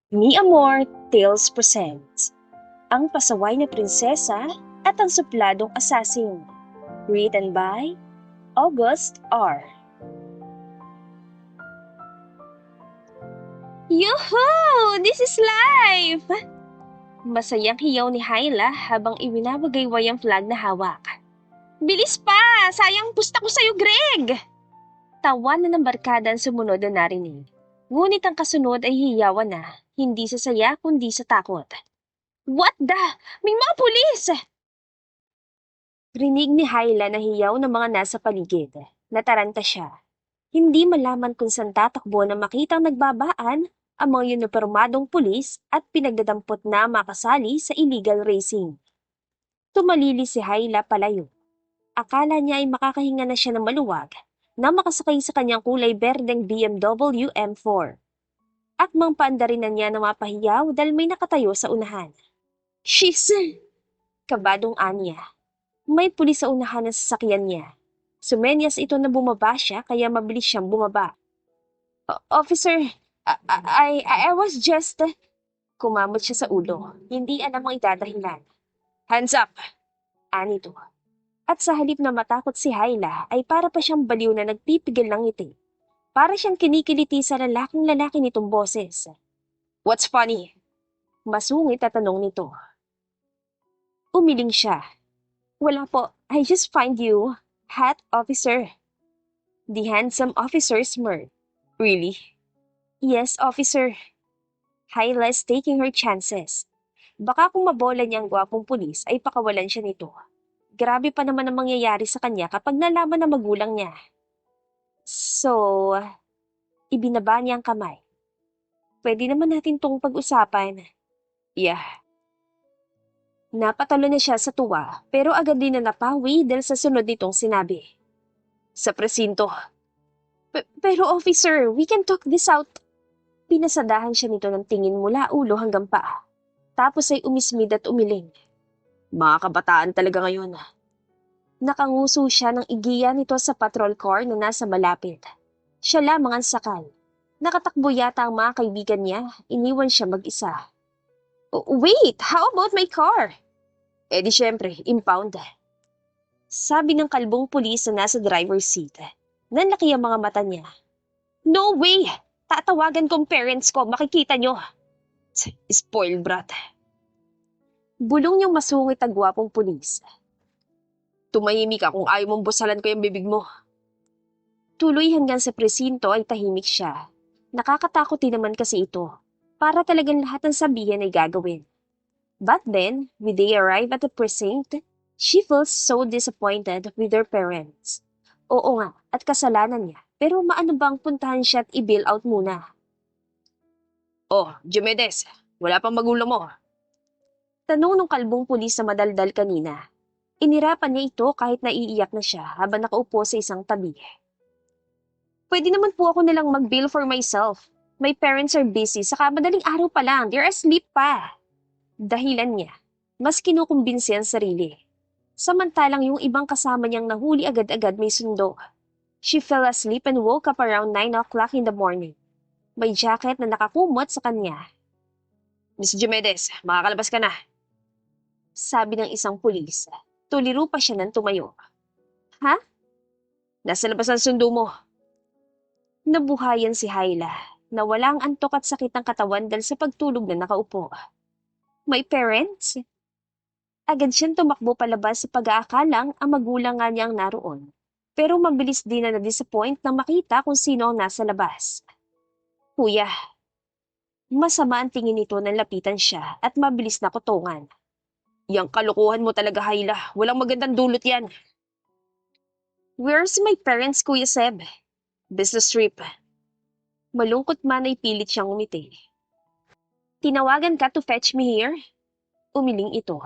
Mi Amor Tales presents Ang Pasaway na Prinsesa at ang Supladong Assassin. Written by August R. Yuhu! This is life! Masayang hiyaw ni Hyla habang iwinabagayway ang flag na hawak. Bilis pa! Sayang pusta ko sa'yo, Greg! Tawanan ng barkada ang sumunod na narinig. Ngunit ang kasunod ay hiyawan na, hindi sa saya kundi sa takot. What the? May mga pulis! Rinig ni Hyla na hiyaw ng mga nasa paligid. Nataranta siya. Hindi malaman kung saan tatakbo na makitang nagbabaan ang mga unipormadong pulis at pinagdadampot na makasali sa illegal racing. Tumalili si Hyla palayo. Akala niya ay makakahinga na siya ng maluwag na makasakay sa kanyang kulay berdeng BMW M4. Akmang paandarin na niya na mapahiyaw dahil may nakatayo sa unahan. She's... Kabadong anya. May pulis sa unahan ng sasakyan niya. Sumenyas ito na bumaba siya kaya mabilis siyang bumaba. Officer, I was just... Kumamot siya sa ulo. Hindi alam ang idadahilan. Hands up! Anito. At sa halip na matakot si Hyla ay para pa siyang baliw na nagpipigil ng ngiti. Para siyang kinikiliti sa lalaking-lalaki nitong boses. What's funny? Masungit at tanong nito. Umiling siya. Wala po, I just find you hot, officer. The handsome officer smirked. Really? Yes, officer. Hyla is taking her chances. Baka kung mabola niya ang gwapong pulis ay pakawalan siya nito. Grabe pa naman ang mangyayari sa kanya kapag nalaman ng magulang niya. So, ibinaba niya ang kamay. Pwede naman natin tong pag-usapan. Yeah. Napatalo na siya sa tuwa pero agad din na napawi dahil sa sunod nitong sinabi. Sa presinto. Pero officer, we can talk this out. Pinasadahan siya nito ng tingin mula ulo hanggang paa. Tapos ay umismid at umiling. Mga kabataan talaga ngayon. Nakanguso siya ng igiya nito sa patrol car na nasa malapit. Siya lamang ang sakal. Nakatakbo yata ang mga kaibigan niya. Iniwan siya mag-isa. Wait, how about my car? Eh di syempre, impound. Sabi ng kalbong pulis na nasa driver's seat. Nanlaki ang mga mata niya. No way! Tatawagan kong parents ko, makikita nyo. Spoiled brat. Bulong niyang masungit ang gwapong pulis. Tumahimik ka kung ayaw mong busalan ko yung bibig mo. Tuloy hanggang sa presinto ay tahimik siya. Nakakatakot din naman kasi ito. Para talagang lahat ng sabihin ay gagawin. But then, when they arrive at the precinct, she feels so disappointed with her parents. Oo nga, at kasalanan niya. Pero maano bang puntahan siya at i-bail out muna? Oh, Diomedes, wala pang magulang mo. Tanong ng kalbong pulis sa madaldal kanina. Inirapan niya ito kahit naiiyak na siya habang nakaupo sa isang tabi. Pwede naman po ako nalang mag-bail for myself. My parents are busy, saka madaling araw pa lang, they're asleep pa. Dahilan niya, mas kinukumbinsi ang sarili. Samantalang yung ibang kasama niyang nahuli agad-agad may sundo. She fell asleep and woke up around 9 o'clock in the morning. May jacket na nakakumot sa kanya. Miss Diomedes, makakalabas ka na. Sabi ng isang pulis. Tuliro pa siya nang tumayo. Ha? Nasa labas ang sundo mo. Nabuhayan si Hyla. Nawala ang antok at sakit ng katawan dahil sa pagtulog na nakaupo. My parents? Agad siyang tumakbo palabas sa pag-aakalang ang magulang nga niya ang naroon. Pero mabilis din na na-disappoint nang makita kung sino ang nasa labas. Kuya. Masama ang tingin nito nang lapitan siya at mabilis na kutungan. Yang kalokohan mo talaga, Hyla. Walang magandang dulot yan. Where's my parents, Kuya Seb? Business trip. Malungkot man ay pilit siyang umiti. Tinawagan ka to fetch me here? Umiling ito.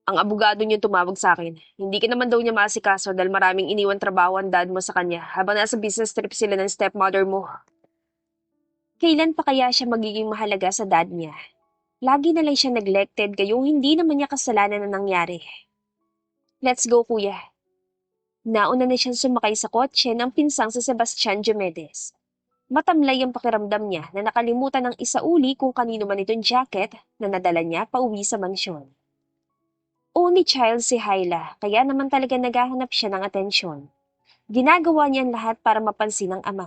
Ang abogado niyo tumawag sa akin. Hindi ka naman daw niya maasikaso dahil maraming iniwan trabaho ang dad mo sa kanya habang nasa business trip sila ng stepmother mo. Kailan pa kaya siya magiging mahalaga sa dad niya? Lagi na lang siya neglected gayong hindi naman niya kasalanan na nangyari. Let's go, kuya. Nauna na siyang sumakay sa kotse ng pinsang sa Sebastian Diomedes. Matamlay ang pakiramdam niya na nakalimutan ng isauli kung kanino man itong jacket na nadala niya pauwi sa mansyon. Only child si Hyla, kaya naman talaga naghahanap siya ng atensyon. Ginagawa niya ang lahat para mapansin ng ama.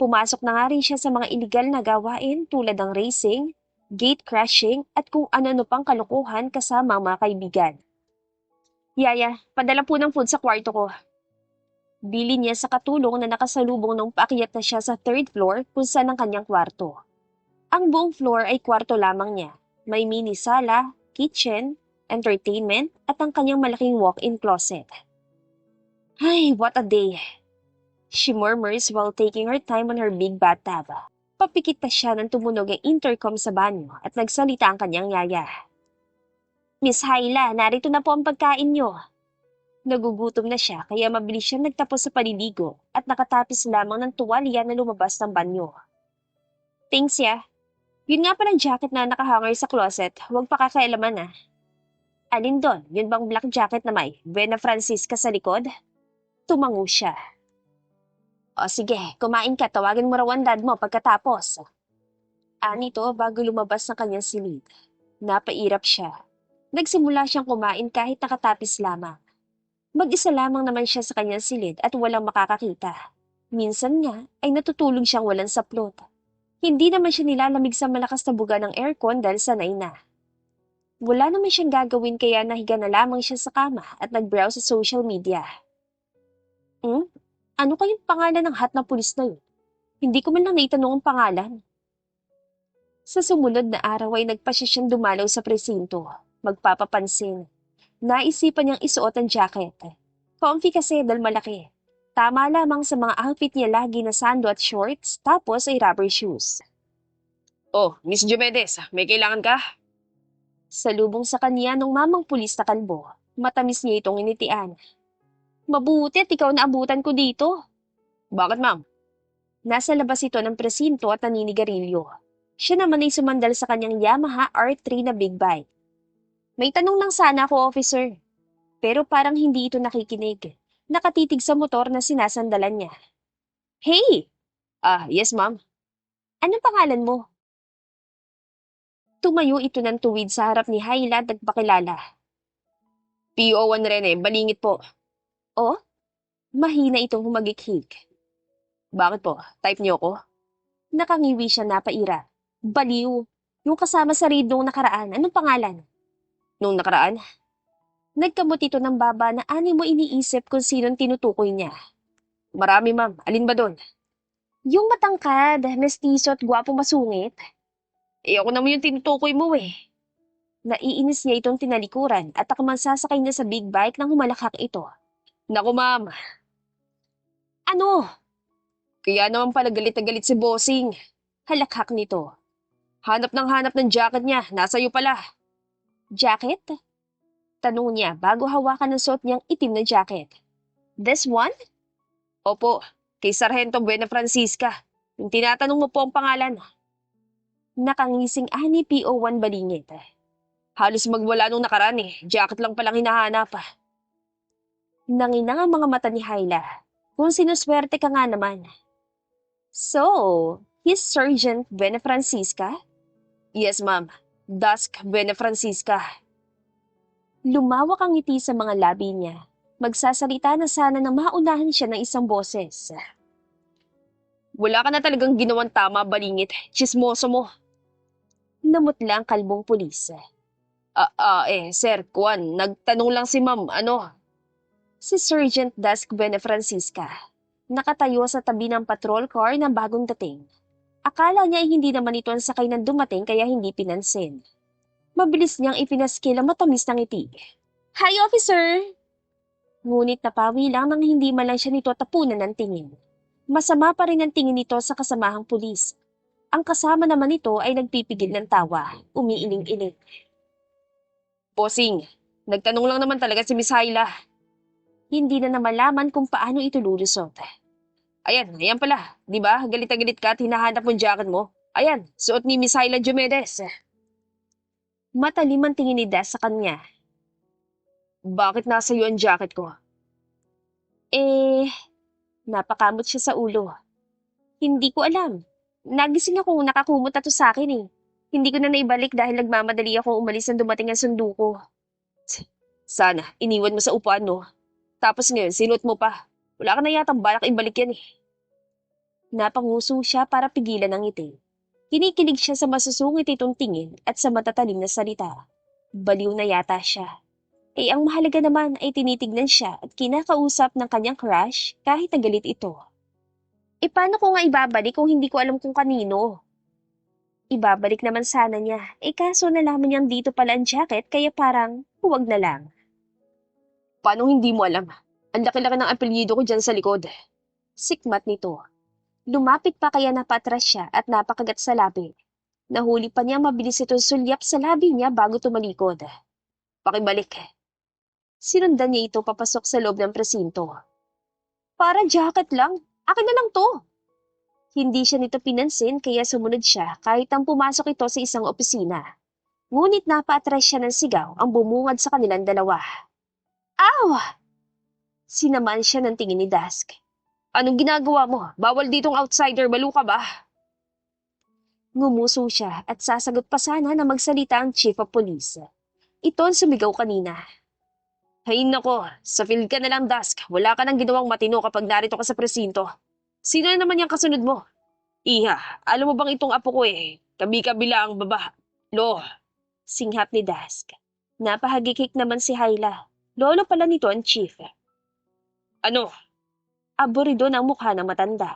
Pumasok na nga rin siya sa mga iligal na gawain tulad ng racing, gate crashing at kung ano-ano pang kalokohan kasama ang mga kaibigan. Yaya, padala po ng food sa kwarto ko. Bili niya sa katulong na nakasalubong nung paakyat na siya sa third floor kung saan ang kanyang kwarto. Ang buong floor ay kwarto lamang niya. May mini sala, kitchen, entertainment at ang kanyang malaking walk-in closet. Ay, what a day! She murmurs while taking her time on her big bathtub. Papikit pa siya nang tumunog ang intercom sa banyo at nagsalita ang kanyang yaya. Miss Hyla, narito na po ang pagkain niyo. Nagugutom na siya kaya mabilis siyang nagtapos sa paliligo at nakatapis lamang ng tuwalya na lumabas ng banyo. Thanks ya. Yun nga palang jacket na nakahanger sa closet, huwag pa kakailaman ah. Alin doon? Yun bang black jacket na may Buena Francisca sa likod? Tumango siya. O sige, kumain ka, tawagin mo raw ang dad mo pagkatapos. Anito bago lumabas ng kanyang silid. Napairap siya. Nagsimula siyang kumain kahit nakatapis lamang. Mag-isa lamang naman siya sa kanyang silid at walang makakakita. Minsan nga ay natutulog siyang walang saplot. Hindi naman siya nilalamig sa malakas na buga ng aircon dahil sanay na. Wala naman siyang gagawin kaya nahiga na lamang siya sa kama at nag-browse sa social media. Ano kayong pangalan ng hot na pulis na yun? Hindi ko man lang naitanong ang pangalan. Sa sumunod na araw ay nagpasya siyang dumalaw sa presinto, magpapapansin. Naisipan niyang isuot ang jacket. Comfy kasi dahil malaki. Tama lamang sa mga outfit niya lagi na sando at shorts, tapos ay rubber shoes. Oh, Miss Diomedes, may kailangan ka? Salubong sa kanya nung mamang pulis na kalbo, matamis niya itong initian. Mabuti at ikaw na abutan ko dito. Bakit ma'am? Nasa labas ito ng presinto at naninigarilyo. Siya naman ay sumandal sa kanyang Yamaha R3 na big bike. May tanong lang sana ako, officer. Pero parang hindi ito nakikinig. Nakatitig sa motor na sinasandalan niya. Hey! Yes ma'am. Anong pangalan mo? Tumayo ito ng tuwid sa harap ni Hyla at nagpakilala. PO1 Rene, balingit po. Oh? Mahina itong humagikhig. Bakit po? Type niyo ko? Nakangiwi siya napaira. Baliw. Yung kasama sa raid nung nakaraan. Anong pangalan? Nung nakaraan? Nagkamot ito ng baba na ani mo iniisip kung sinong tinutukoy niya. Marami ma'am. Alin ba doon? Yung matangkad, mestizo at gwapo masungit. Ako naman yung tinutukoy mo eh. Naiinis niya itong tinalikuran at ako man sasakay niya sa big bike nang humalakhak ito. Naku ma'am. Ano? Kaya naman pala galit na galit si bossing. Halakhak nito. Hanap ng jacket niya. Nasa iyo pala. Jacket? Tanong niya bago hawakan ng suot niyang itim na jacket. This one? Opo, kay Sargento Buena Francisca. Yung tinatanong mo po ang pangalan. Nakangising ani PO1 balingit. Halos magwala nung nakaraan eh. Jacket lang palang hinahanap. Nanginang ang mga mata ni Hyla. Kung sinuswerte ka nga naman. So, he's Sergeant Buena Francisca? Yes, ma'am. Dusk Buena Francisca. Lumawak ang ngiti sa mga labi niya. Magsasalita na sana na maunahan siya ng isang boses. Wala ka na talagang ginawang tama, balingit. Chismoso mo. Namutla ang kalbong pulis. Sir, Kuan, nagtanong lang si ma'am, ano? Si Sergeant Dusk Buena Francisca. Nakatayo sa tabi ng patrol car na bagong dating. Akala niya ay hindi naman ito ang sakay ng dumating kaya hindi pinansin. Mabilis niyang ipinaskil ang matamis ng ngiti. Hi, officer! Ngunit napawi lang nang hindi man lang siya nito tapunan ng tingin. Masama pa rin ang tingin nito sa kasamahang pulis. Ang kasama naman nito ay nagpipigil ng tawa, umiiling-iling. Bossing, nagtanong lang naman talaga si Miss Hyla. Hindi na malaman kung paano ito lulusot. Ayan pala. Di ba? Galit na galit ka at hinahanap mo jacket mo. Ayan, suot ni Miss Hyla Diomedes. Matalim ang tingin ni Des sa kanya. Bakit nasa iyo ang jacket ko? Napakamot siya sa ulo. Hindi ko alam. Nagising ako, nakakumot na to sa akin eh. Hindi ko na naibalik dahil nagmamadali ako umalis nang dumating ang sundo ko. Sana, iniwan mo sa upuan, no? Tapos ngayon, sinuot mo pa. Wala ka na yatang balak ibalik yan eh. Napanguso siya para pigilan ang ngiti. Kinikilig siya sa masusungit itong tingin at sa matatalim na salita. Baliw na yata siya. Eh ang mahalaga naman ay tinitignan siya at kinakausap ng kanyang crush kahit nagalit ito. E paano ko nga ibabalik kung hindi ko alam kung kanino? Ibabalik naman sana niya, eh kaso nalaman niyang dito pala ang jacket kaya parang huwag na lang. Paano hindi mo alam? Ang laki-laki ng apelyido ko dyan sa likod. Sikmat nito. Lumapit pa kaya napatras siya at napakagat sa labi. Nahuli pa niya mabilis itong sulyap sa labi niya bago tumalikod. Pakibalik. Sinundan niya ito papasok sa loob ng presinto. Para jacket lang. Akin na lang to. Hindi siya nito pinansin kaya sumunod siya kahit ang pumasok ito sa isang opisina. Ngunit napaatras siya ng sigaw ang bumungad sa kanilang dalawa. Aw! Sinamaan siya ng tingin ni Dusk. Anong ginagawa mo? Bawal ditong outsider, balo ka ba? Ngumuso siya at sasagot pa sana na magsalita ang chief of police. Ito ang sumigaw kanina. Hay nako, sa field ka na lang, Dusk. Wala ka nang ginawang matino kapag narito ka sa presinto. Sino na naman yung kasunod mo? Iha, alam mo bang itong apo ko eh? Kabi-kabila ang baba. Lo. Singhap ni Dusk. Napahagikik naman si Hyla. Lolo pala nito ang chief. Ano? Aburido ng mukha ng matanda.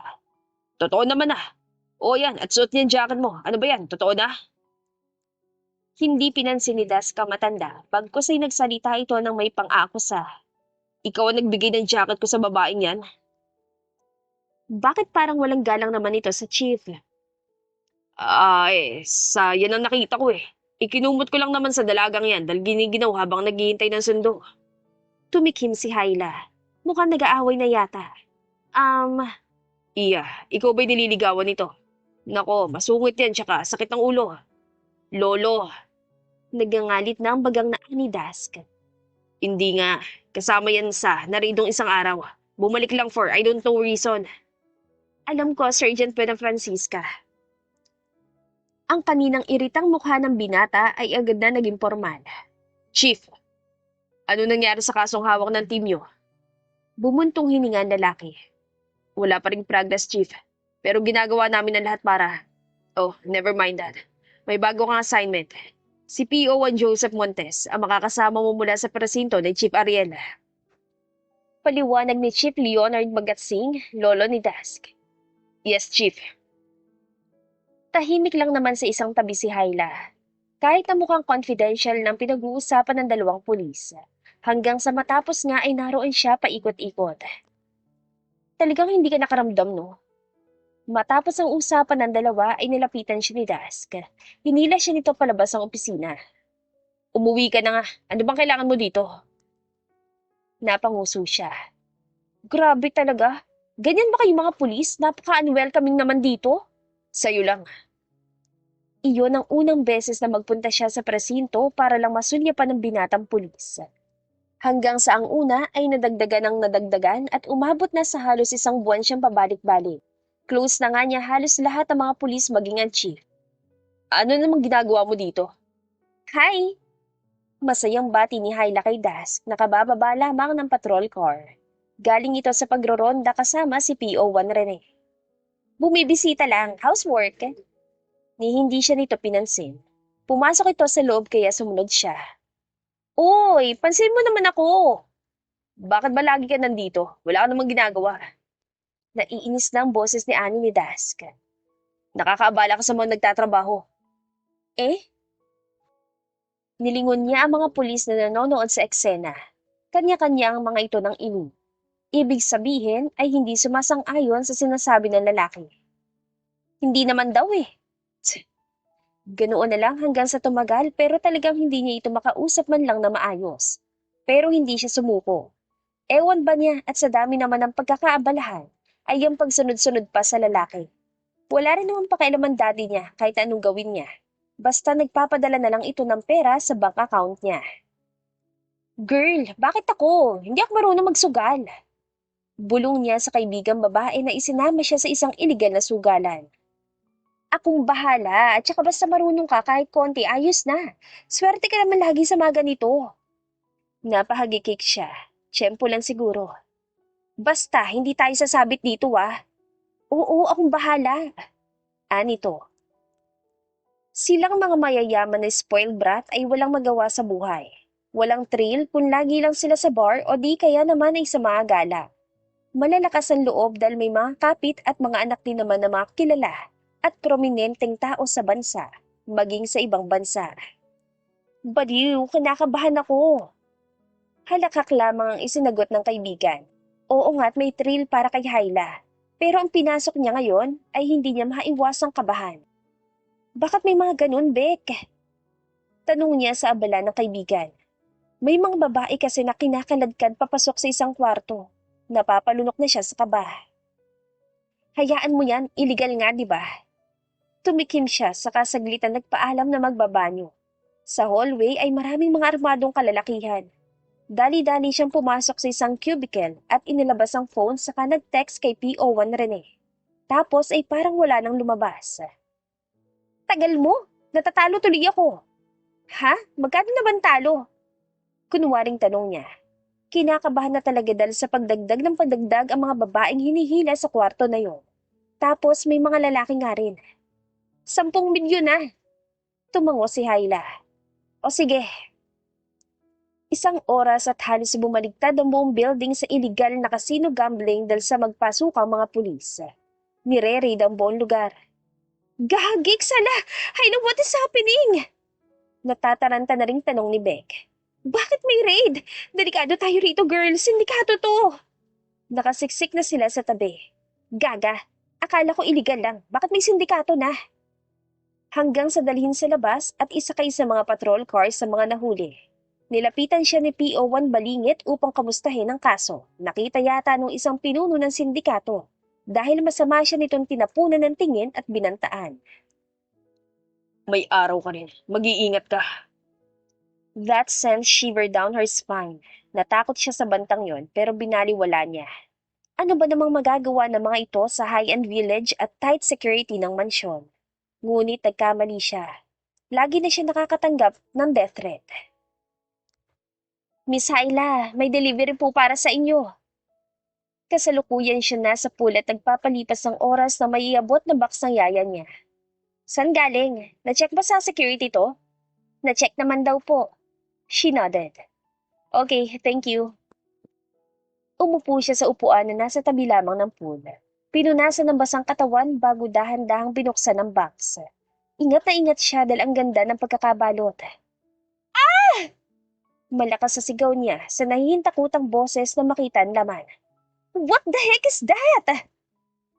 Totoo naman ah. O yan, at suot niya ang jacket mo. Ano ba yan? Totoo na? Hindi pinansin ni Dusk ang matanda. Bagkus ay nagsalita ito ng may pang-akusa. Ikaw ang nagbigay ng jacket ko sa babaeng yan? Bakit parang walang galang naman ito sa chief? Yan ang nakita ko eh. Ikinumot ko lang naman sa dalagang yan dahil giniginaw habang naghihintay ng sundo. Tumikim si Hyla. Mukhang nag-aaway na yata. Iya, ikaw ba'y nililigawan nito? Nako, masungit yan tsaka sakit ng ulo. Lolo. Nagangalit na ang bagang na ni Dusk. Hindi nga, kasama yan sa naridong isang araw. Bumalik lang for I don't know reason. Alam ko, Sergeant Buena Francisca. Ang kaninang iritang mukha ng binata ay agad na naging formal. Chief, ano nangyari sa kasong hawak ng team niyo? Bumuntong hininga ang lalaki. Wala pa ring progress, Chief. Pero ginagawa namin ang lahat para... Oh, never mind that. May bago kang assignment. Si PO1 Joseph Montes ang makakasama mo mula sa presinto ni Chief Ariel. Paliwanag ni Chief Leonard Magatsing, lolo ni Dusk. Yes, Chief. Tahimik lang naman sa isang tabi si Hyla. Kahit na mukhang confidential ng pinag-uusapan ng dalawang pulis. Hanggang sa matapos nga ay naroon siya paikot-ikot. Talagang hindi ka nakaramdam, no? Matapos ang usapan ng dalawa ay nilapitan siya ni Dusk. Hinila siya nito palabas ng opisina. Umuwi ka na nga. Ano bang kailangan mo dito? Napanguso siya. Grabe talaga. Ganyan ba kayo mga pulis? Napaka-unwelcoming naman dito. Sa'yo lang. Iyon ang unang beses na magpunta siya sa presinto para lang masulyapan ng binatang pulis. Hanggang sa ang una ay nadagdagan ng nadagdagan at umabot na sa halos isang buwan siyang pabalik-balik. Close na nga niya halos lahat ng mga pulis maging ang chief. Ano namang ginagawa mo dito? Hi! Masayang bati ni Hyla kay Dusk, nakabababa lamang ng patrol car. Galing ito sa pagroronda kasama si PO1 Rene. Bumibisita lang, housework. Ni hindi siya nito pinansin. Pumasok ito sa loob kaya sumunod siya. Uy, pansin mo naman ako. Bakit ba lagi ka nandito? Wala ka namang ginagawa. Naiinis na ang boses ni Annie ni Dusk. Nakakaabala ka sa mga nagtatrabaho. Eh? Nilingon niya ang mga pulis na nanonood sa eksena. Kanya-kanya ang mga ito ng ini. Ibig sabihin ay hindi sumasang-ayon sa sinasabi ng lalaki. Hindi naman daw eh. Ganoon na lang hanggang sa tumagal pero talagang hindi niya ito makausap man lang na maayos. Pero hindi siya sumuko. Ewan ba niya at sa dami naman ng pagkakaabalahan ay ang pagsunod-sunod pa sa lalaki. Wala rin naman pakialaman daddy niya kahit anong gawin niya. Basta nagpapadala na lang ito ng pera sa bank account niya. Girl, bakit ako? Hindi ako marunong magsugal. Bulong niya sa kaibigang babae na isinama siya sa isang iligal na sugalan. Akong bahala, at saka basta marunong ka kahit konti, ayos na. Swerte ka naman lagi sa mga ganito. Napahagikik siya. Tiyempo lang siguro. Basta, hindi tayo sasabit dito ah. Oo, akong bahala. Anito. Silang mga mayayaman na spoiled brat ay walang magawa sa buhay. Walang thrill kung lagi lang sila sa bar o di kaya naman ay sa mga gala. Malalakas ang loob dahil may mga kapit at mga anak din naman na mga kilala at prominenteng tao sa bansa, maging sa ibang bansa. Baliw, kinakabahan ako. Halakak lamang ang isinagot ng kaibigan. Oo nga't may thrill para kay Hyla. Pero ang pinasok niya ngayon ay hindi niya maiwasang kabahan. Bakit may mga ganun, Beck? Tanong niya sa abala ng kaibigan. May mga babae kasi na kinakaladkad papasok sa isang kwarto. Napapalunok na siya sa kaba. Hayaan mo yan, illegal nga, di ba? Tumikim siya saka saglitan nagpaalam na magbabanyo. Sa hallway ay maraming mga armadong kalalakihan. Dali-dali siyang pumasok sa isang cubicle at inilabas ang phone saka nag-text kay PO1 Rene. Tapos ay parang wala nang lumabas. Tagal mo? Natatalo tuloy ako. Ha? Magkano naman talo? Kunwaring tanong niya. Kinakabahan na talaga dahil sa pagdagdag ng pagdagdag ang mga babaeng hinihila sa kwarto na yon. Tapos may mga lalaki nga rin. 10 milyon na. Tumango si Hyla. O sige. Isang oras at halos bumaligtad ang buong building sa illegal na casino gambling dahil sa magpasukang mga pulis. Nire-raid ang buong lugar. Gahagik sala! I know what is happening! Natataranta na ring tanong ni Beck. Bakit may raid? Delikado tayo rito, girls. Sindikato to. Nakasiksik na sila sa tabi. Gaga, akala ko illegal lang. Bakit may sindikato na? Hanggang sa dalhin sa labas at isakay sa mga patrol cars sa mga nahuli. Nilapitan siya ni PO1 Balingit upang kamustahin ang kaso. Nakita yata nung isang pinuno ng sindikato. Dahil masama siya nitong tinapunan ng tingin at binantaan. May araw ka rin. Mag-iingat ka. That sent shiver down her spine. Natakot siya sa bantang yon pero binaliwala niya. Ano ba namang magagawa ng mga ito sa high-end village at tight security ng mansyon? Ngunit nagkamali siya. Lagi na siya nakakatanggap ng death threat. Miss Hyla, may delivery po para sa inyo. Kasalukuyan siya nasa pool at nagpapalipas ng oras na may iabot na box ng yaya niya. San galing? Na-check ba sa security to? Na-check naman daw po. She nodded. Okay, thank you. Umupo siya sa upuan na nasa tabi lamang ng pool. Pinunasan ng basang katawan bago dahan-dahang binuksan ang box. Ingat na ingat siya dahil ang ganda ng pagkakabalot. Ah! Malakas sa sigaw niya sa nahihintakutang boses na makita ang laman. What the heck is that?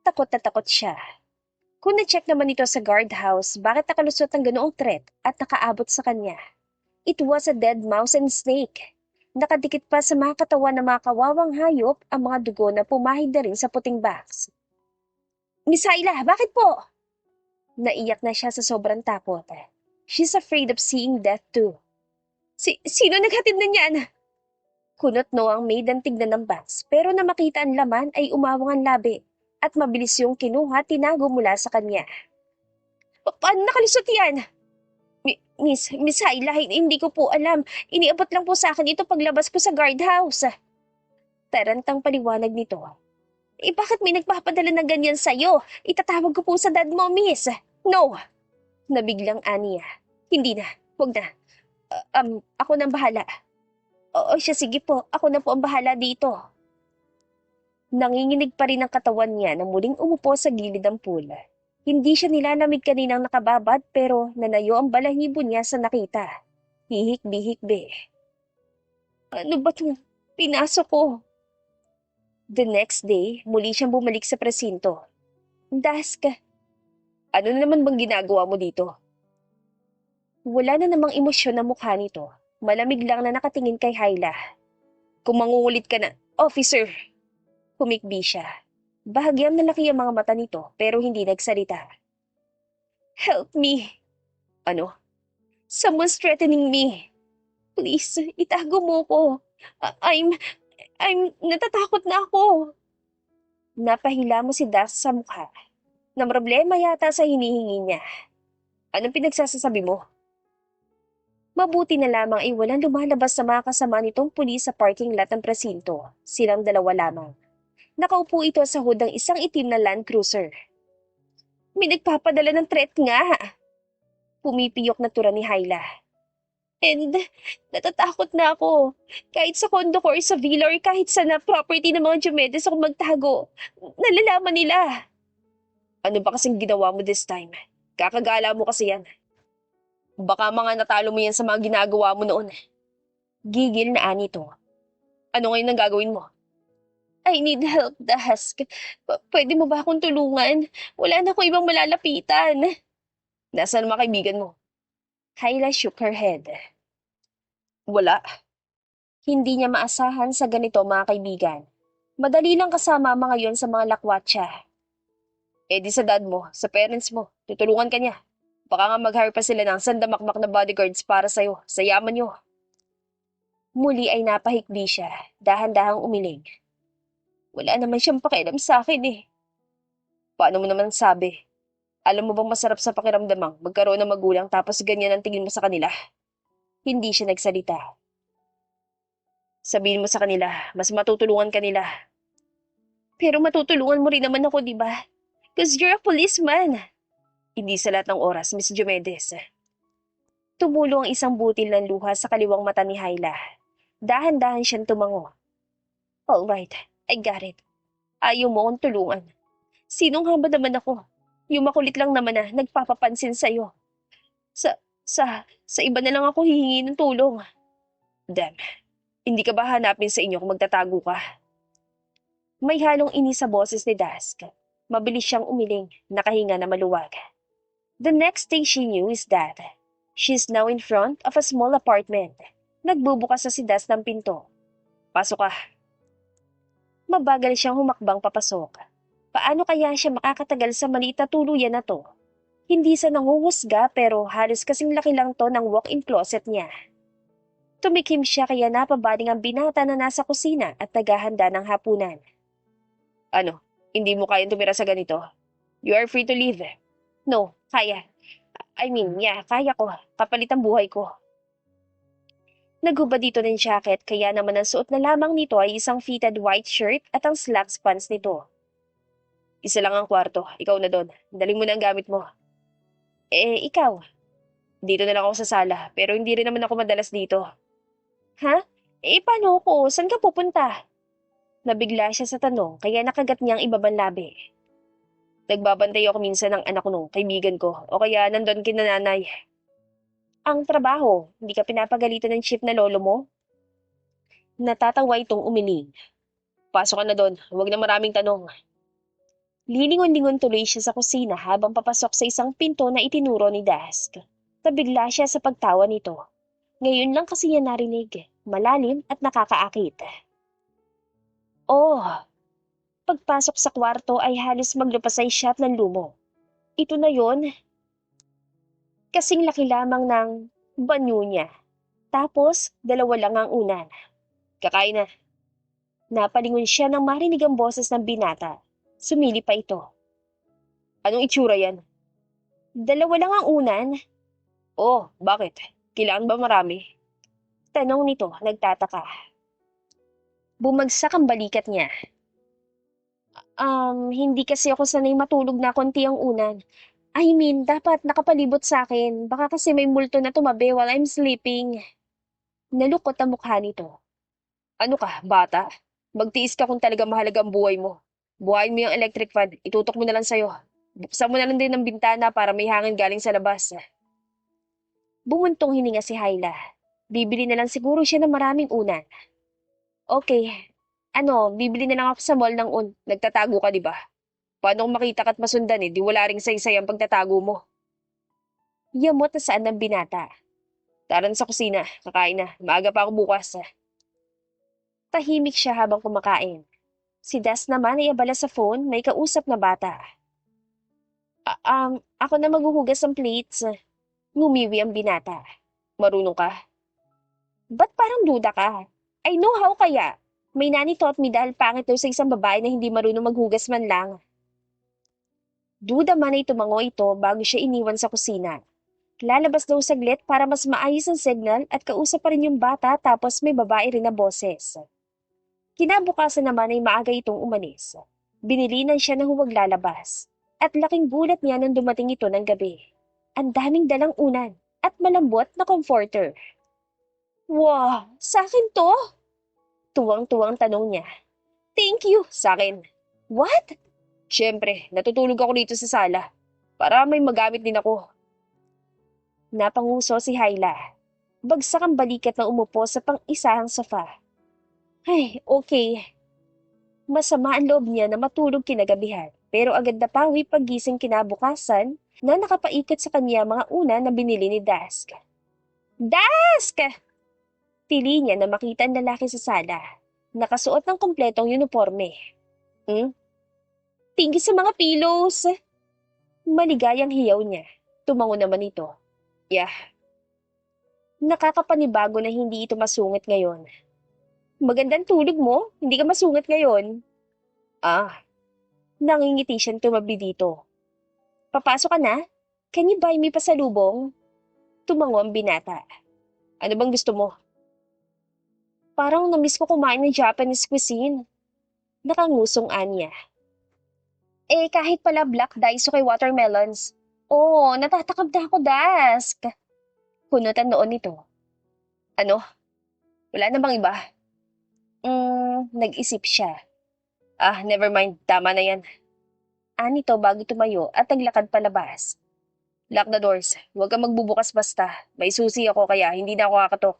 Takot na takot siya. Kung na-check naman ito sa guardhouse, bakit nakalusot ang ganoong threat at nakaabot sa kanya? It was a dead mouse and snake. Nakadikit pa sa mga katawan ng mga kawawang hayop ang mga dugo na pumahid na rin sa puting box. Miss Hyla, bakit po? Naiyak na siya sa sobrang takot. She's afraid of seeing death too. Sino naghatid na niyan? Kunot no ang maid ang tignan ng box, pero na makita ang laman ay umawang ang labi at mabilis yung kinuha tinago mula sa kanya. Paano nakalusot yan? Miss Hyla, hindi ko po alam. Iniabot lang po sa akin ito paglabas ko sa guardhouse. Tarantang paliwanag nito. Bakit may nagpapadala ng ganyan sa'yo? Itatawag ko po sa dad mo, miss. No! Nabiglang aniya. Hindi na. Huwag na. Ako nang bahala. Oo, siya sige po. Ako na po ang bahala dito. Nanginginig pa rin ang katawan niya na muling umupo sa gilid ng pool. Hindi siya nilalamig kaninang nakababad pero nanayo ang balahibo niya sa nakita. Hihik-bihik-be. Ano ba itong pinasok ko? The next day, muli siyang bumalik sa presinto. Dask, ano na naman bang ginagawa mo dito? Wala na namang emosyon na mukha nito. Malamig lang na nakatingin kay Hyla. Kung mangungulit ka na, officer! Humikbi siya. Bahagyang nalaki ang mga mata nito pero hindi nagsalita. Help me! Ano? Someone's threatening me. Please, itago mo ko. I'm natatakot na ako. Napahila mo si Das sa mukha. Na problema yata sa hinihingi niya. Anong pinagsasasabi mo? Mabuti na lamang ay walang lumalabas sa mga kasama nitong pulis sa parking lot ng presinto. Silang dalawa lamang. Nakaupo ito sa hood ng isang itim na Land Cruiser. May nagpapadala ng threat nga. Pumipiyok na tura ni Hyla. And natatakot na ako. Kahit sa condo ko or sa villa or kahit sa na property ng mga Diomedes ako magtago, nalalaman nila. Ano ba kasing ginawa mo this time? Kakagala mo kasi yan. Baka mga natalo mo yan sa mga ginagawa mo noon. Gigil na anito. Ano ngayon ang gagawin mo? I need help, Dask. Pwede mo ba akong tulungan? Wala na akong ibang malalapitan. Nasaan ang mga kaibigan mo? Hyla shook her head. Wala. Hindi niya maasahan sa ganito mga kaibigan. Madali lang kasama ang mga yon sa mga lakwatsa. Eh di sa dad mo, sa parents mo, tutulungan ka niya. Baka nga mag-hire pa sila ng sandamakmak na bodyguards para sa'yo, sa yaman niyo. Muli ay napahikbi siya, dahan-dahang umiling. Wala naman siyang pakialam sa akin eh. Paano mo naman sabi? Alam mo bang masarap sa pakiramdamang magkaroon ng magulang tapos ganyan ang tingin mo sa kanila? Hindi siya nagsalita. Sabihin mo sa kanila, mas matutulungan kanila. Pero matutulungan mo rin naman ako, di ba? Because you're a policeman. Hindi sa lahat ng oras, Miss Diomedes. Tumulo ang isang butil ng luha sa kaliwang mata ni Hyla. Dahan-dahan siyang tumango. All right, I got it. Ayaw mo akong tulungan. Sinong hamba naman ako? Yung makulit lang naman na nagpapapansin sa'yo. Sa iba na lang ako hihingi ng tulong. Damn, hindi ka ba hanapin sa inyo kung magtatago ka? May halong inis sa boses ni Dask. Mabilis siyang umiling, nakahinga na maluwag. The next thing she knew is that she's now in front of a small apartment. Nagbubukas sa si Das ng pinto. Pasok ka. Mabagal siyang humakbang papasok. Paano kaya siya makakatagal sa maliit na tuluyan na to? Hindi sa nanguhusga pero halos kasing laki lang to ng walk-in closet niya. Tumikim siya kaya napabaling ang binata na nasa kusina at naghahanda ng hapunan. Ano, hindi mo kayang tumira sa ganito? You are free to leave. No, kaya. Yeah, kaya ko. Kapalit ang buhay ko. Naghubad dito ng jacket kaya naman ang suot na lamang nito ay isang fitted white shirt at ang slacks pants nito. Isa lang ang kwarto, ikaw na doon. Daling mo na ang gamit mo. Eh, ikaw? Dito na lang ako sa sala, pero hindi rin naman ako madalas dito. Ha? Eh, paano ako? Saan ka pupunta? Nabigla siya sa tanong, kaya nakagat niyang ibabang labi. Nagbabantay ako minsan ng anak ko nung kaibigan ko, o kaya nandun kinananay. Ang trabaho, hindi ka pinapagalitan ng shift na lolo mo? Natatawa itong umiling. Pasok ka na doon, huwag na maraming tanong. Lilingon-lingon tuloy siya sa kusina habang papasok sa isang pinto na itinuro ni Dask. Nabigla siya sa pagtawa nito. Ngayon lang kasi niya narinig, malalim at nakakaakit. Oh, pagpasok sa kwarto ay halos maglupasay siya ng lumo. Ito na yon. Kasing laki lamang ng banyo niya. Tapos, dalawa lang ang unan. Kakain na. Napalingon siya nang marinig ang boses ng binata. Sumili pa ito. Anong itsura yan? Dalawa lang ang unan. Oh, bakit? Kailangan ba marami? Tanong nito, nagtataka. Bumagsak ang balikat niya. Hindi kasi ako sanay matulog na konti ang unan. Dapat nakapalibot sa akin. Baka kasi may multo na tumabi while I'm sleeping. Nalukot ang mukha nito. Ano ka, bata? Magtiis ka kung talaga mahalaga ang buhay mo. Buhayin mo yung electric fan, itutok mo na lang sa'yo. Buksan mo na lang din ang bintana para may hangin galing sa labas. Bumuntong hininga si Hyla. Bibili na lang siguro siya ng maraming unan. Okay. Bibili na lang ako sa mall ng Nagtatago ka, di ba? Paano kung makita ka't masundan di wala ring saysay ang pagtatago mo. Yamot na saan ng binata. Tara na sa kusina, kakain na. Maaga pa ako bukas. Tahimik siya habang kumakain. Si Das naman ay abala sa phone, may kausap na bata. Ako na maghuhugas ng plates. Ngumiwi ang binata. Marunong ka? Ba't parang duda ka? I know how kaya. May nanny taught me dahil pangit daw sa isang babae na hindi marunong maghugas man lang. Duda man ay tumango ito bago siya iniwan sa kusina. Lalabas daw saglit para mas maayos ang signal at kausap pa rin yung bata tapos may babae rin na boses. Kinabukasan naman ay maaga itong umalis. Binilinan siya na huwag lalabas. At laking gulat niya nang dumating ito ng gabi. Ang daming dalang unan at malambot na comforter. Wow! Sa akin to? Tuwang-tuwang tanong niya. Thank you! Sa akin. What? Siyempre, natutulog ako dito sa sala. Para may magamit din ako. Napanguso si Hyla. Bagsak ang balikat na umupo sa pang-isahang sofa. Ay, okay. Masama ang loob niya na matulog kinagabihan, pero agad na pawi paggising kinabukasan na nakapaikot sa kanya mga una na binili ni Dask. Dask! Tili niya na makita ang lalaki sa sala. Nakasuot ng kompletong uniforme. Tingin sa mga pillows. Maligayang hiyaw niya. Tumango naman ito. Yeah. Nakakapanibago na hindi ito masungit ngayon. Magandang tulog mo, hindi ka masungit ngayon. Nangingiti siyang tumabi dito. Papasok ka na? Can you buy me pasalubong? Tumango ang binata. Ano bang gusto mo? Parang namiss ko kumain ng Japanese cuisine. Nakangusong Anya. Kahit pala black daiso kay watermelons. Oo, natatakam na ako, Dask. Kunutan noon nito. Ano? Wala na bang iba? Nag-isip siya. Never mind. Tama na yan. Anito bago tumayo at naglakad palabas. Lock the doors. Huwag kang magbubukas basta. May susi ako kaya hindi na ako kakatok.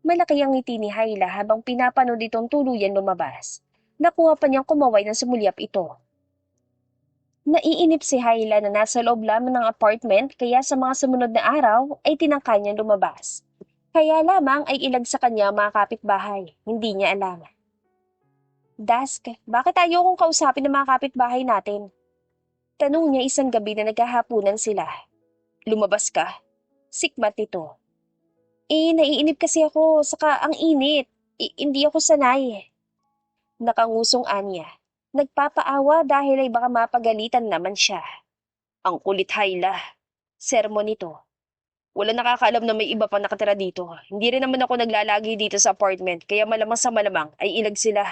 Malaki ang ngiti ni Hyla habang pinapanood itong tuluyan lumabas. Nakuha pa niyang kumaway ng sumulyap ito. Naiinip si Hyla na nasa loob lamang ng apartment kaya sa mga sumunod na araw ay tinangka niyang lumabas. Kaya lamang ay ilag sa kanya mga kapitbahay. Hindi niya alam. Dask, bakit ayaw kong kausapin ng mga kapitbahay natin? Tanong niya isang gabi na naghahapunan sila. Lumabas ka? Sikmat nito. Naiinip kasi ako, saka ang init. Hindi ako sanay. Nakangusong Anya. Nagpapaawa dahil ay baka mapagalitan naman siya. Ang kulit Hyla. Sermon nito. Wala nakakaalam na may iba pang nakatira dito. Hindi rin naman ako naglalagi dito sa apartment, kaya malamang sa malamang ay ilag sila.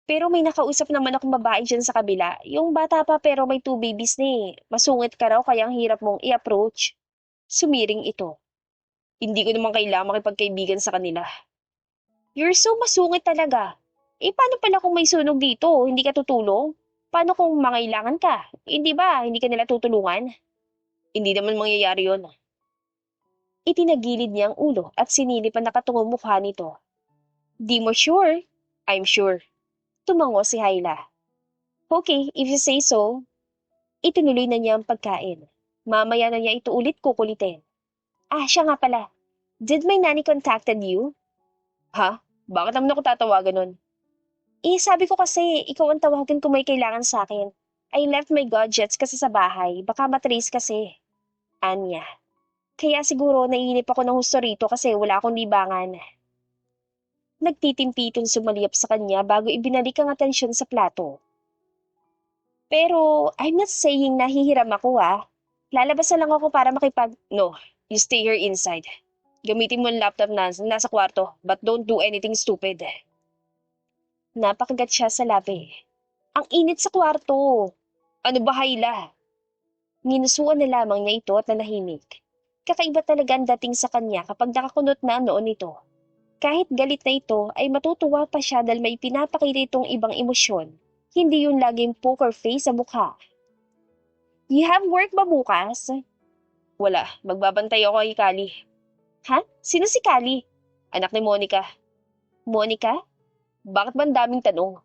Pero may nakausap naman akong babae dyan sa kabila. Yung bata pa pero may 2 babies na eh. Masungit ka raw kaya ang hirap mong i-approach. Sumiring ito. Hindi ko naman kailangan makipagkaibigan sa kanila. You're so masungit talaga. Paano pala kung may sunog dito? Hindi ka tutulong? Paano kung mangailangan ka? Hindi ba? Hindi ka nila tutulungan? Hindi naman mangyayari yon. Itinagilid niya ang ulo at sinilip ang nakatungong mukha nito. Di mo sure? I'm sure. Tumango si Hyla. Okay, if you say so. Itinuloy na niya ang pagkain. Mamaya na niya ito ulit kukulitin. Siya nga pala. Did my nanny contacted you? Ha? Bakit naman ako tatawagan nun? Sabi ko kasi, ikaw ang tawagan kung may kailangan sa akin. I left my gadgets kasi sa bahay. Baka matrace kasi. Anya. Kaya siguro naiinip ako ng husto rito kasi wala akong libangan. Nagtitimpiton sumaliyap sa kanya bago ibinalik ang atensyon sa plato. Pero, I'm not saying na hihiram ako Lalabas na lang ako para No, you stay here inside. Gamitin mo ang laptop na nasa kwarto, but don't do anything stupid. Napakagat siya sa labi. Ang init sa kwarto. Ano ba, Hyla? Nginusuan na lamang niya ito at nanahimik. Kakaiba talaga ang dating sa kanya kapag nakakunot na ang noon nito. Kahit galit na ito ay matutuwa pa siya dahil may pinapakita itong ibang emosyon. Hindi yung laging poker face sa mukha. You have work ba bukas? Wala, magbabantay ako kay Kali. Ha? Sino si Kali? Anak ni Monica. Monica? Bakit ba ang daming tanong?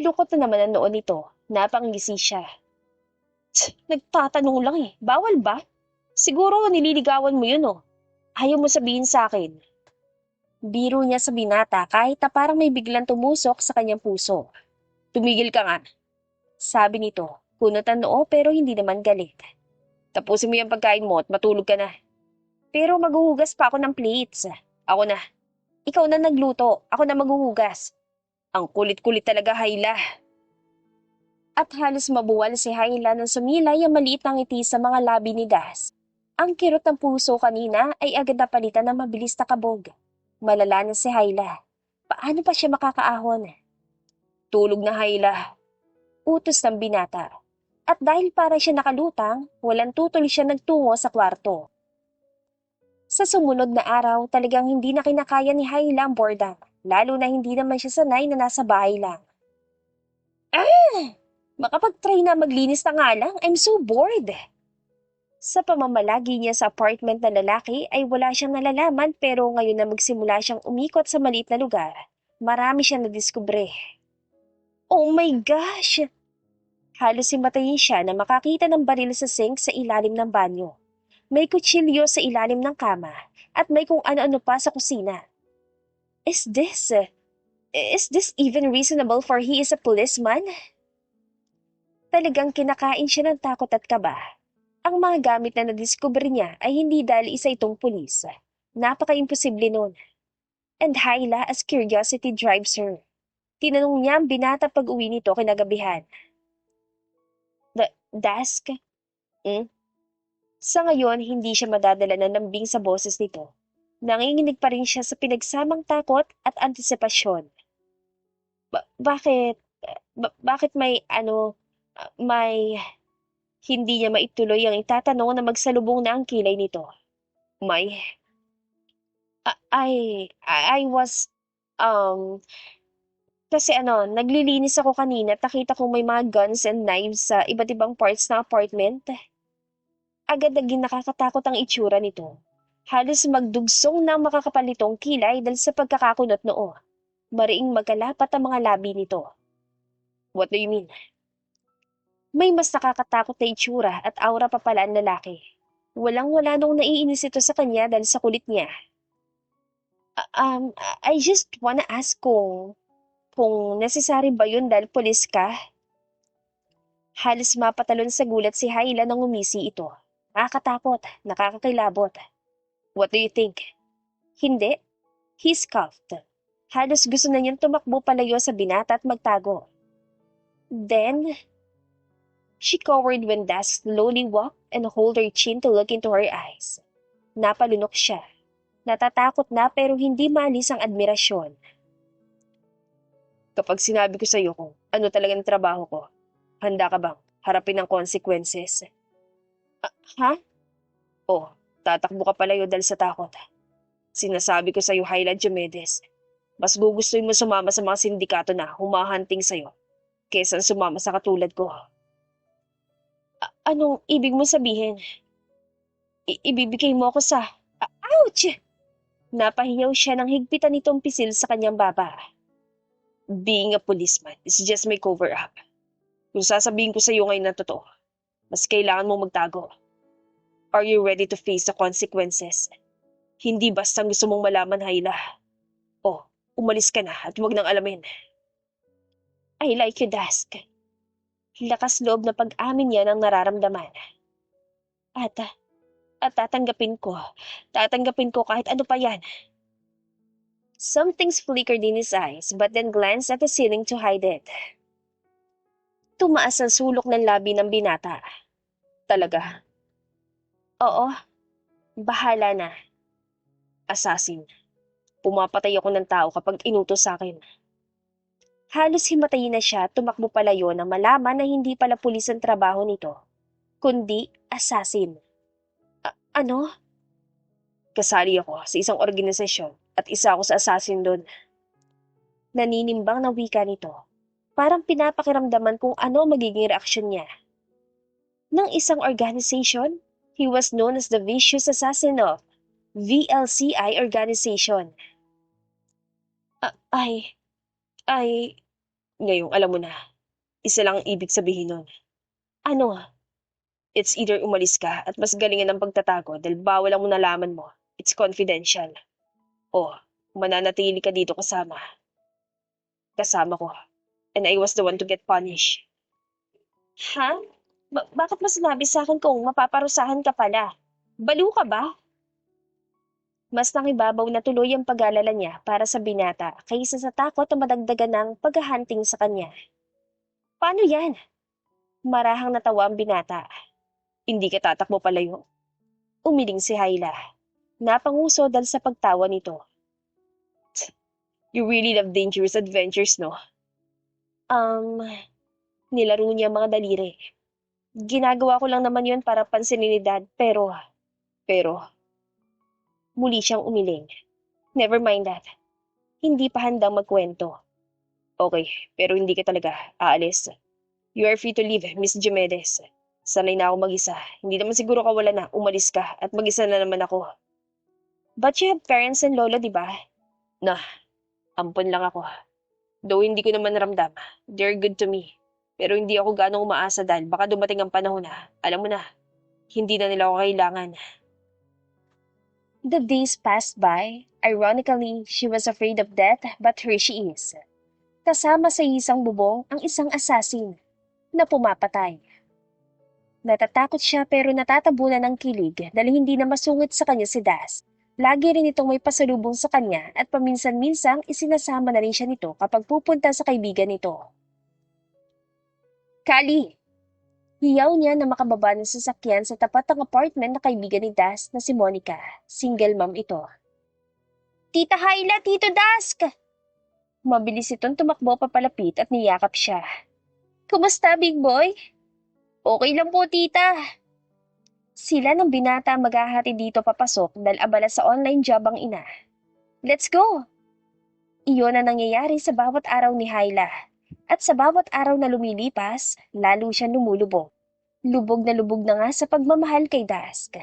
Lukot na naman ang noon nito. Napangisi siya. Nagtatanong lang Bawal ba? Siguro nililigawan mo yun Ayaw mo sabihin sa akin. Biro niya sa binata kahit na parang may biglang tumusok sa kanyang puso. Tumigil ka nga. Sabi nito, kunot ang noo pero hindi naman galit. Tapusin mo yung pagkain mo at matulog ka na. Pero maghuhugas pa ako ng plates. Ako na. Ikaw na nagluto, ako na maghuhugas. Ang kulit-kulit talaga, Hayla. At halos mabuwal si Hayla nang sumilay ang maliit na ngiti sa mga labi ni Das. Ang kirot ng puso kanina ay agad napalitan ng mabilis na kabog. Malala na si Hayla. Paano pa siya makakaahon? Tulog na, Hayla. Utos ng binata. At dahil para siya nakalutang, walang tutol siya nagtungo sa kwarto. Sa sumunod na araw, talagang hindi na kinakaya ni Hayla ang boredom, lalo na hindi naman siya sanay na nasa bahay lang. Makapag-try na maglinis na nga lang, I'm so bored. Sa pamamalagi niya sa apartment na lalaki ay wala siyang nalalaman pero ngayon na magsimula siyang umikot sa maliit na lugar, marami siyang nadiskubre. Oh my gosh! Halos himatayin siya na makakita ng baril sa sink sa ilalim ng banyo. May kutsilyo sa ilalim ng kama at may kung ano-ano pa sa kusina. Is this, is this even reasonable for he is a policeman? Talagang kinakain siya ng takot at kaba. Ang mga gamit na nadiskubre niya ay hindi dahil isa itong pulis. Napaka-imposible nun. And Hyla as curiosity drives her. Tinanong niya ang binata pag-uwi nito kinagabihan. Dask? Hmm? Sa ngayon, hindi siya madadala ng lambing sa boses nito. Nanginginig pa rin siya sa pinagsamang takot at antisipasyon. Bakit? Bakit may hindi niya maituloy ang itatanong na magsalubong na ang kilay nito. May, I was, um, kasi naglilinis ako kanina at nakita kong may mga guns and knives sa iba't ibang parts ng apartment. Agad naging nakakatakot ang itsura nito. Halos magdugsong na makakapalitong kilay dahil sa pagkakakunot noo. Mariing magkalapat ang mga labi nito. What do you mean? May mas nakakatakot na itsura at aura pa pala ang lalaki. Walang-wala nung naiinis ito sa kanya dahil sa kulit niya. I just wanna ask kung necessary ba yun dahil pulis ka? Halos mapatalon sa gulat si Hayla nang umisi ito. Nakakatakot, nakakakilabot. What do you think? Hindi. He scoffed. Halos gusto na niyang tumakbo palayo sa binata at magtago. Then, she cowered when Das slowly walked and hold her chin to look into her eyes. Napalunok siya. Natatakot na pero hindi maalis ang admirasyon. Kapag sinabi ko sa iyo kung ano talagang trabaho ko, handa ka bang harapin ang consequences? Ha? Oh, tatakbo ka palayo dahil sa takot. Sinasabi ko sa iyo, Hayla Diomedes, mas gugustuhin mo sumama sa mga sindikato na humahanting sa iyo kaysa sumama sa katulad ko. Anong ibig mo sabihin? Ibibigay mo ako sa... Ouch! Napahiyaw siya nang higpitan nitong pisil sa kanyang baba. Being a policeman is just my cover-up. Kung sasabihin ko sa iyo ngayon na totoo, mas kailangan mong magtago. Are you ready to face the consequences? Hindi basta gusto mong malaman, Hayla. Oh, umalis ka na at huwag nang alamin. I like you, Dask. Lakas loob na pag-amin niya ng nararamdaman. At tatanggapin ko. Tatanggapin ko kahit ano pa yan. Some things flickered in his eyes but then glanced at the ceiling to hide it. Tumaas ang sulok ng labi ng binata. Talaga? Oo. Bahala na. Assassin. Pumapatay ako ng tao kapag inutos sa akin. Halos himatayin na siya tumakbo palayo na malaman na hindi pala pulis ang trabaho nito, kundi assassin. Ano? Kasali ako sa isang organisasyon at isa ako sa assassin doon. Naninimbang na wika nito. Parang pinapakiramdaman kung ano magiging reaksyon niya. Ng isang organization, he was known as the Vicious Assassin of VLCI Organization. Ngayong alam mo na, isa lang ang ibig sabihin nun. Ano? It's either umalis ka at mas galingan ng pagtatago dahil bawal ang nalaman mo. It's confidential. O, mananatili ka dito kasama. Kasama ko. And I was the one to get punished. Ha? Bakit mo sinabi sa akin kung mapaparusahan ka pala? Baliw ka ba? Mas nakibabaw na tuloy ang pag-alala niya para sa binata kaysa sa takot na madagdagan ng paghahunting sa kanya. Paano yan? Marahang natawa ang binata. Hindi ka tatakbo palayo. Umiling si Hyla. Napanguso dahil sa pagtawa nito. You really love dangerous adventures, no? Um, Nilaro niya ang mga daliri. Ginagawa ko lang naman yun para pansinin ni Dad, pero, muli siyang umiling. Never mind that. Hindi pa handang magkwento. Okay, pero hindi ka talaga aalis. You are free to leave, Miss Jimenez. Sanay na ako mag-isa. Hindi naman siguro kawala na umalis ka at mag-isa na naman ako. But you have parents and lolo, di ba? Nah, ampon lang ako. Though hindi ko naman ramdam. They're good to me. Pero hindi ako ganong umaasa dahil baka dumating ang panahon na, alam mo na, hindi na nila ako kailangan. The days passed by. Ironically, she was afraid of death, but here she is. Kasama sa isang bubong ang isang assassin na pumapatay. Natatakot siya pero natatabunan ng kilig dahil hindi na masungit sa kanya si Das. Lagi rin itong may pasalubong sa kanya at paminsan-minsang isinasama na rin siya nito kapag pupunta sa kaibigan nito. Kali! Hiyaw niya na makababa ng sasakyan sa tapat ng apartment na kaibigan ni Das na si Monica. Single mom ito. Tita Hyla, Tito Dask! Mabilis itong tumakbo papalapit at niyakap siya. Kumusta, big boy? Okay lang po, tita. Sila ng binata maghahati dito papasok dahil abala sa online job ang ina. Let's go! Iyon ang nangyayari sa bawat araw ni Hyla. At sa bawat araw na lumilipas, lalo siya lumulubog. Lubog na nga sa pagmamahal kay Dask.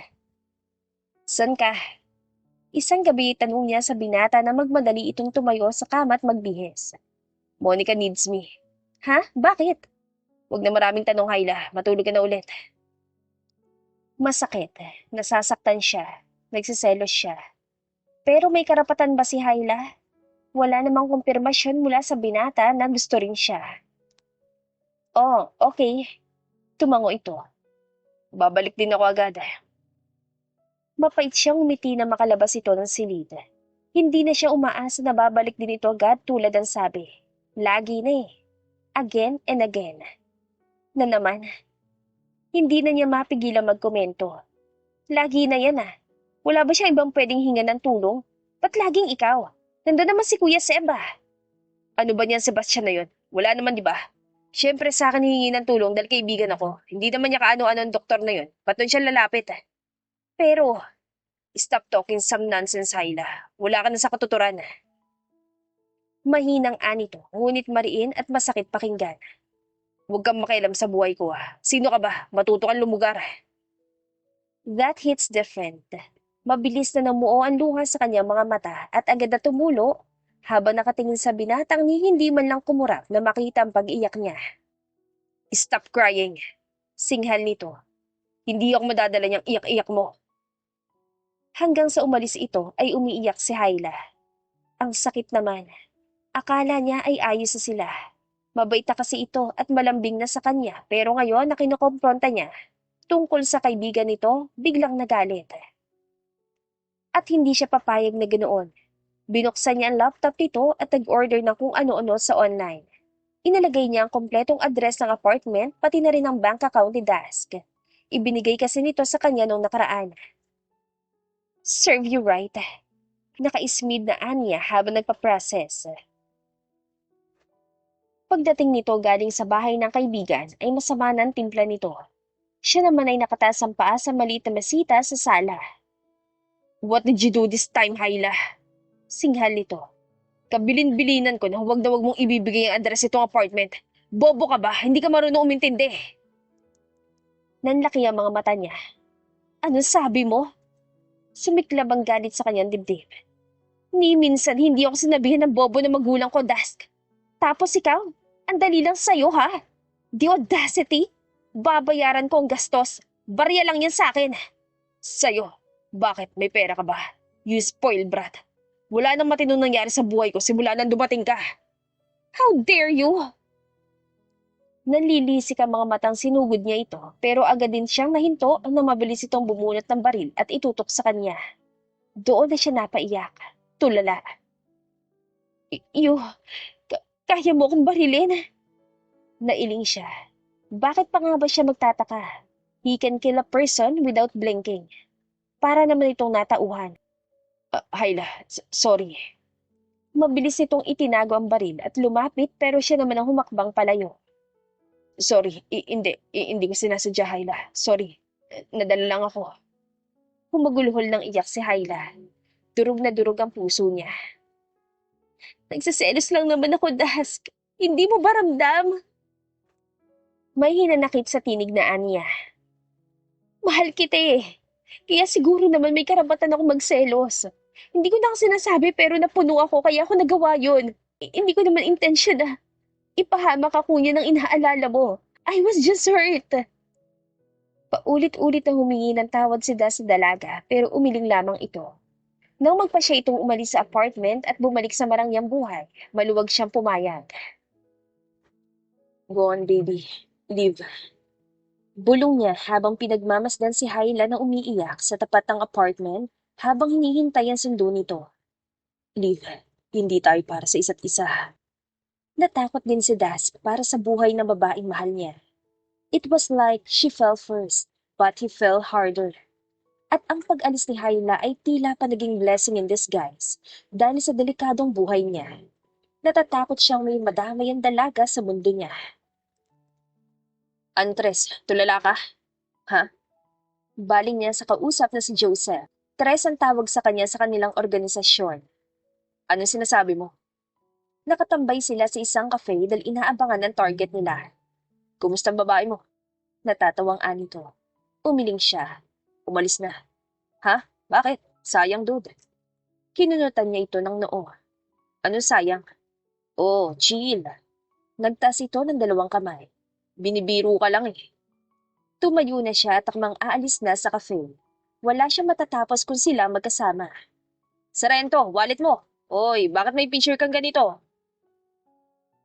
San ka? Isang gabi tanong niya sa binata na magmadali itong tumayo sa kama at magbihis. Monica needs me. Ha? Bakit? Huwag na maraming tanong, Hyla. Matulog ka na ulit. Masakit. Nasasaktan siya. Nagsiselos siya. Pero may karapatan ba si Hyla? Wala namang kumpirmasyon mula sa binata na gusto rin siya. Oh, okay. Tumango ito. Babalik din ako agad. Mapait siyang umiti na makalabas ito ng silid. Hindi na siya umaasa na babalik din ito agad tulad ng sabi. Lagi na eh. Again and again. Na naman. Hindi na niya mapigilan magkomento. Lagi na yan ah. Wala ba siya ibang pwedeng hinga ng tulong? Ba't laging ikaw? Nandun naman si Kuya Seba. Ano ba niyan Sebastian na yun? Wala naman di ba? Siyempre sa akin hihingi ng tulong dahil kaibigan ako. Hindi naman niya kaano-ano ang doktor na yun. Ba't doon siya lalapit? Pero, stop talking some nonsense, Hyla. Wala ka na sa katuturan. Mahinang anito, ngunit mariin at masakit pakinggan. Huwag kang makialam sa buhay ko ah. Sino ka ba? Matuto kang lumugar. That hits different. Mabilis na namuo ang luha sa kanyang mga mata at agad na tumulo habang nakatingin sa binatang ni hindi man lang kumurap na makita ang pag-iyak niya. Stop crying. Singhal nito. Hindi ako madadala niyang iyak-iyak mo. Hanggang sa umalis ito ay umiiyak si Hyla. Ang sakit naman. Akala niya ay ayos na sila. Mabait na kasi ito at malambing na sa kanya pero ngayon na kinukompronta niya tungkol sa kaibigan nito, biglang nagalit. At hindi siya papayag na ganoon. Binuksan niya ang laptop nito at nag-order ng kung ano-ano sa online. Inalagay niya ang kompletong address ng apartment pati na rin ang bank account ni Dask. Ibinigay kasi nito sa kanya nung nakaraan. Serve you right. Naka-ismid na Anya habang nagpa-process. Pagdating nito galing sa bahay ng kaibigan ay masama na ang timpla nito. Siya naman ay nakataas ang paa sa maliit na mesita sa sala. What did you do this time, Hyla? Singhal nito. Kabilin-bilinan ko na huwag mong ibibigay ang address itong apartment. Bobo ka ba? Hindi ka marunong umintindi. Nanlaki ang mga mata niya. Ano sabi mo? Sumiklab ang galit sa kanyang dibdib. Ni minsan hindi ako sinabihan ng bobo na magulang ko, Dask. Tapos ikaw, ang dali lang sa'yo ha? The audacity? Babayaran ko ang gastos. Barya lang yan sa akin. Sa'yo, bakit? May pera ka ba? You spoiled brat. Wala nang matinong nangyari sa buhay ko simula nang dumating ka. How dare you? Nanlilisik ang mga matang sinugod niya ito pero agad din siyang nahinto na mabilis itong bumunot ng baril at itutok sa kanya. Doon na siya napaiyak. Tulala. Iyo, kaya mo akong barilin? Nailing siya. Bakit pa nga ba siya magtataka? He can kill a person without blinking. Para naman itong natauhan. Hayla, sorry. Mabilis itong itinago ang baril at lumapit pero siya naman ang humakbang palayo. Sorry, hindi ko sinasadya, Hayla. Sorry, nadala lang ako. Humagulhol ng iyak si Hayla. Durog na durog ang puso niya. Nagsaselos lang naman ako, Dask. Hindi mo ba ramdam? May hinanakit sa tinig na aniya. Mahal kita eh. Kaya siguro naman may karapatan ako magselos. Hindi ko na ako sinasabi pero napuno ako kaya ako nagawa yun. Hindi ko naman intensyon na ipahamak ako niya ng inaalala mo. I was just hurt. Paulit-ulit na humingi ng tawad si Das sa dalaga pero umiling lamang ito. Nang magpa siya itong umalis sa apartment at bumalik sa marangyang buhay, maluwag siyang pumayag. Go on, baby. Live. Bulong niya habang pinagmamasdan si Hyla na umiiyak sa tapat ng apartment habang hinihintay ang sundo nito. Liv, hindi tayo para sa isa't isa. Natakot din si Dask para sa buhay ng babaeng mahal niya. It was like she fell first, but he fell harder. At ang pag-alis ni Hyla ay tila pa naging blessing in disguise dahil sa delikadong buhay niya. Natatakot siyang may madamay ang dalaga sa mundo niya. Andres, tulala ka? Ha? Baling niya sa kausap na si Joseph. Tres ang tawag sa kanya sa kanilang organisasyon. Anong sinasabi mo? Nakatambay sila sa isang cafe dahil inaabangan ng target nila. Kumusta ang babae mo? Natatawang anito. Umiling siya. Umalis na. Ha? Bakit? Sayang, dude. Kinunutan niya ito ng noo. Ano sayang? Oh, chill. Nagtas ito ng dalawang kamay. Binibiro ka lang eh. Tumayo na siya at akmang aalis na sa cafe. Wala siyang matatapos kung sila magkasama. Sarento, wallet mo. Oy, bakit may picture kang ganito?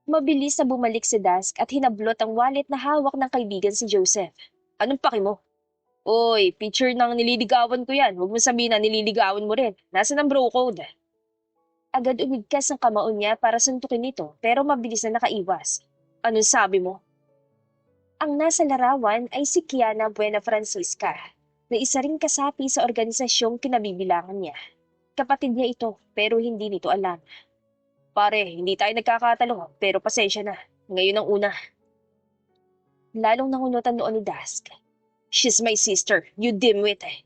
Mabilis na bumalik si Dask at hinablot ang wallet na hawak ng kaibigan si Joseph. Anong paki mo? Oy, picture ng nililigawan ko yan. Huwag mo sabihin na nililigawan mo rin. Nasaan ang bro code? Agad umigkas ang kamao niya para suntukin ito pero mabilis na nakaiwas. Anong sabi mo? Ang nasa larawan ay si Kiana Buena Francisca, na isa ring kasapi sa organisasyong kinabibilangan niya. Kapatid niya ito, pero hindi nito alam. Pare, hindi tayo nagkakatalo, pero pasensya na. Ngayon ang una. Lalong nangunutan noon ni Dask. She's my sister, you dimwit eh.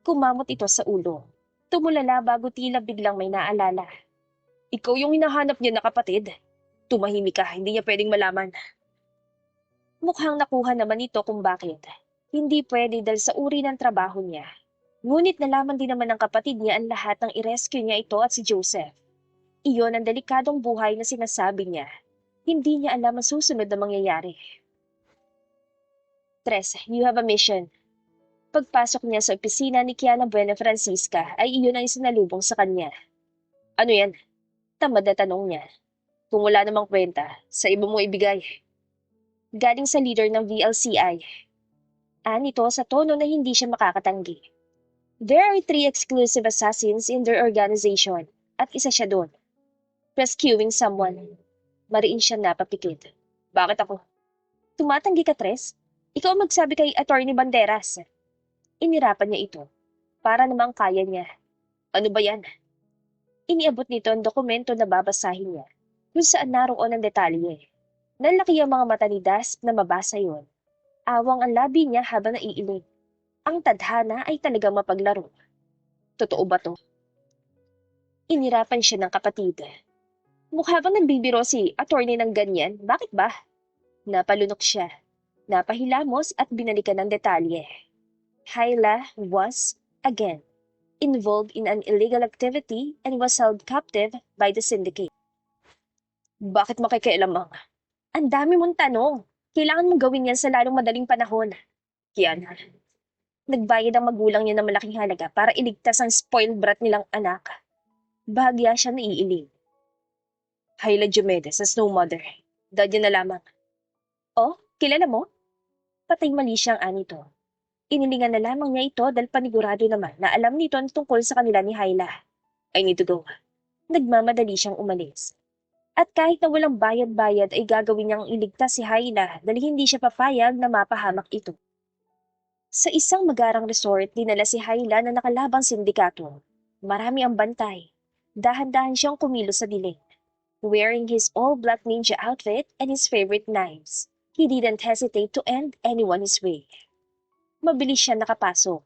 Kumamot ito sa ulo. Tumulala bago tila biglang may naalala. Ikaw yung hinahanap niya na kapatid. Tumahimik ka, hindi niya pwedeng malaman. Mukhang nakuha naman ito kung bakit. Hindi pwede dahil sa uri ng trabaho niya. Ngunit nalaman din naman ng kapatid niya ang lahat ng i-rescue niya ito at si Joseph. Iyon ang delikadong buhay na sinasabi niya. Hindi niya alam ang susunod na mangyayari. Tres, you have a mission. Pagpasok niya sa opisina ni Kiana Buena Francisca ay iyon ang isinalubong sa kanya. Ano yan? Tamad na tanong niya. Kung wala namang kwenta, sa iba mo ibigay. Galing sa leader ng VLCI. Anito sa tono na hindi siya makakatanggi. There are 3 exclusive assassins in their organization at isa siya doon. Rescuing someone. Mariin siya napapikit. Bakit ako? Tumatanggi ka, Tres? Ikaw ang magsabi kay Attorney Banderas. Inirapan niya ito. Para namang kaya niya. Ano ba yan? Iniabot nito ang dokumento na babasahin niya kung saan naroon ang detalye. Nalaki ang mga mata ni Dasp na mabasa yon. Awang ang labi niya habang naiiling. Ang tadhana ay talagang mapaglaro. Totoo ba to? Inirapan siya ng kapatid. Mukha bang nagbibiro si attorney ng ganyan? Bakit ba? Napalunok siya. Napahilamos at binalikan ng detalye. Hyla was, again, involved in an illegal activity and was held captive by the syndicate. Bakit makikialamang? Ang dami mong tanong. Kailangan mong gawin yan sa lalong madaling panahon. Kiana. Nagbayad ang magulang niya ng malaking halaga para iligtas ang spoiled brat nilang anak. Bahagya siya naiiling. Hyla Diomedes sa Snow Mother. Dad niya na lamang. Oh, kilala mo? Patay mali siyang anito. Inilingan na lamang niya ito dahil panigurado naman na alam nito ang tungkol sa kanila ni Hyla. I need to go. Nagmamadali siyang umalis. At kahit na walang bayad-bayad ay gagawin niyang iligtas si Hyla dahil hindi siya papayag na mapahamak ito. Sa isang magarang resort, dinala si Hyla na nakalabang sindikato. Marami ang bantay. Dahan-dahan siyang kumilos sa dilim. Wearing his all-black ninja outfit and his favorite knives, he didn't hesitate to end anyone's way. Mabilis siya nakapasok.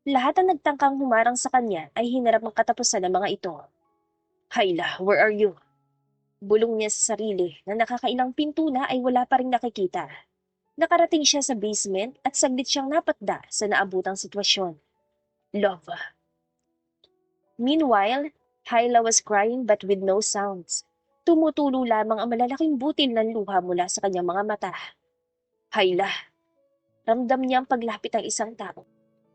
Lahat ang nagtangkang humarang sa kanya ay hinarap ang katapusan ng mga ito. Hyla, where are you? Bulong niya sa sarili na nakakailang pinto na ay wala pa ring nakikita. Nakarating siya sa basement at saglit siyang napatda sa naabutang sitwasyon. Love. Meanwhile, Hyla was crying but with no sounds. Tumutulo lamang ang malalaking butil ng luha mula sa kanyang mga mata. Hyla. Ramdam niya ang paglapit ng isang tao.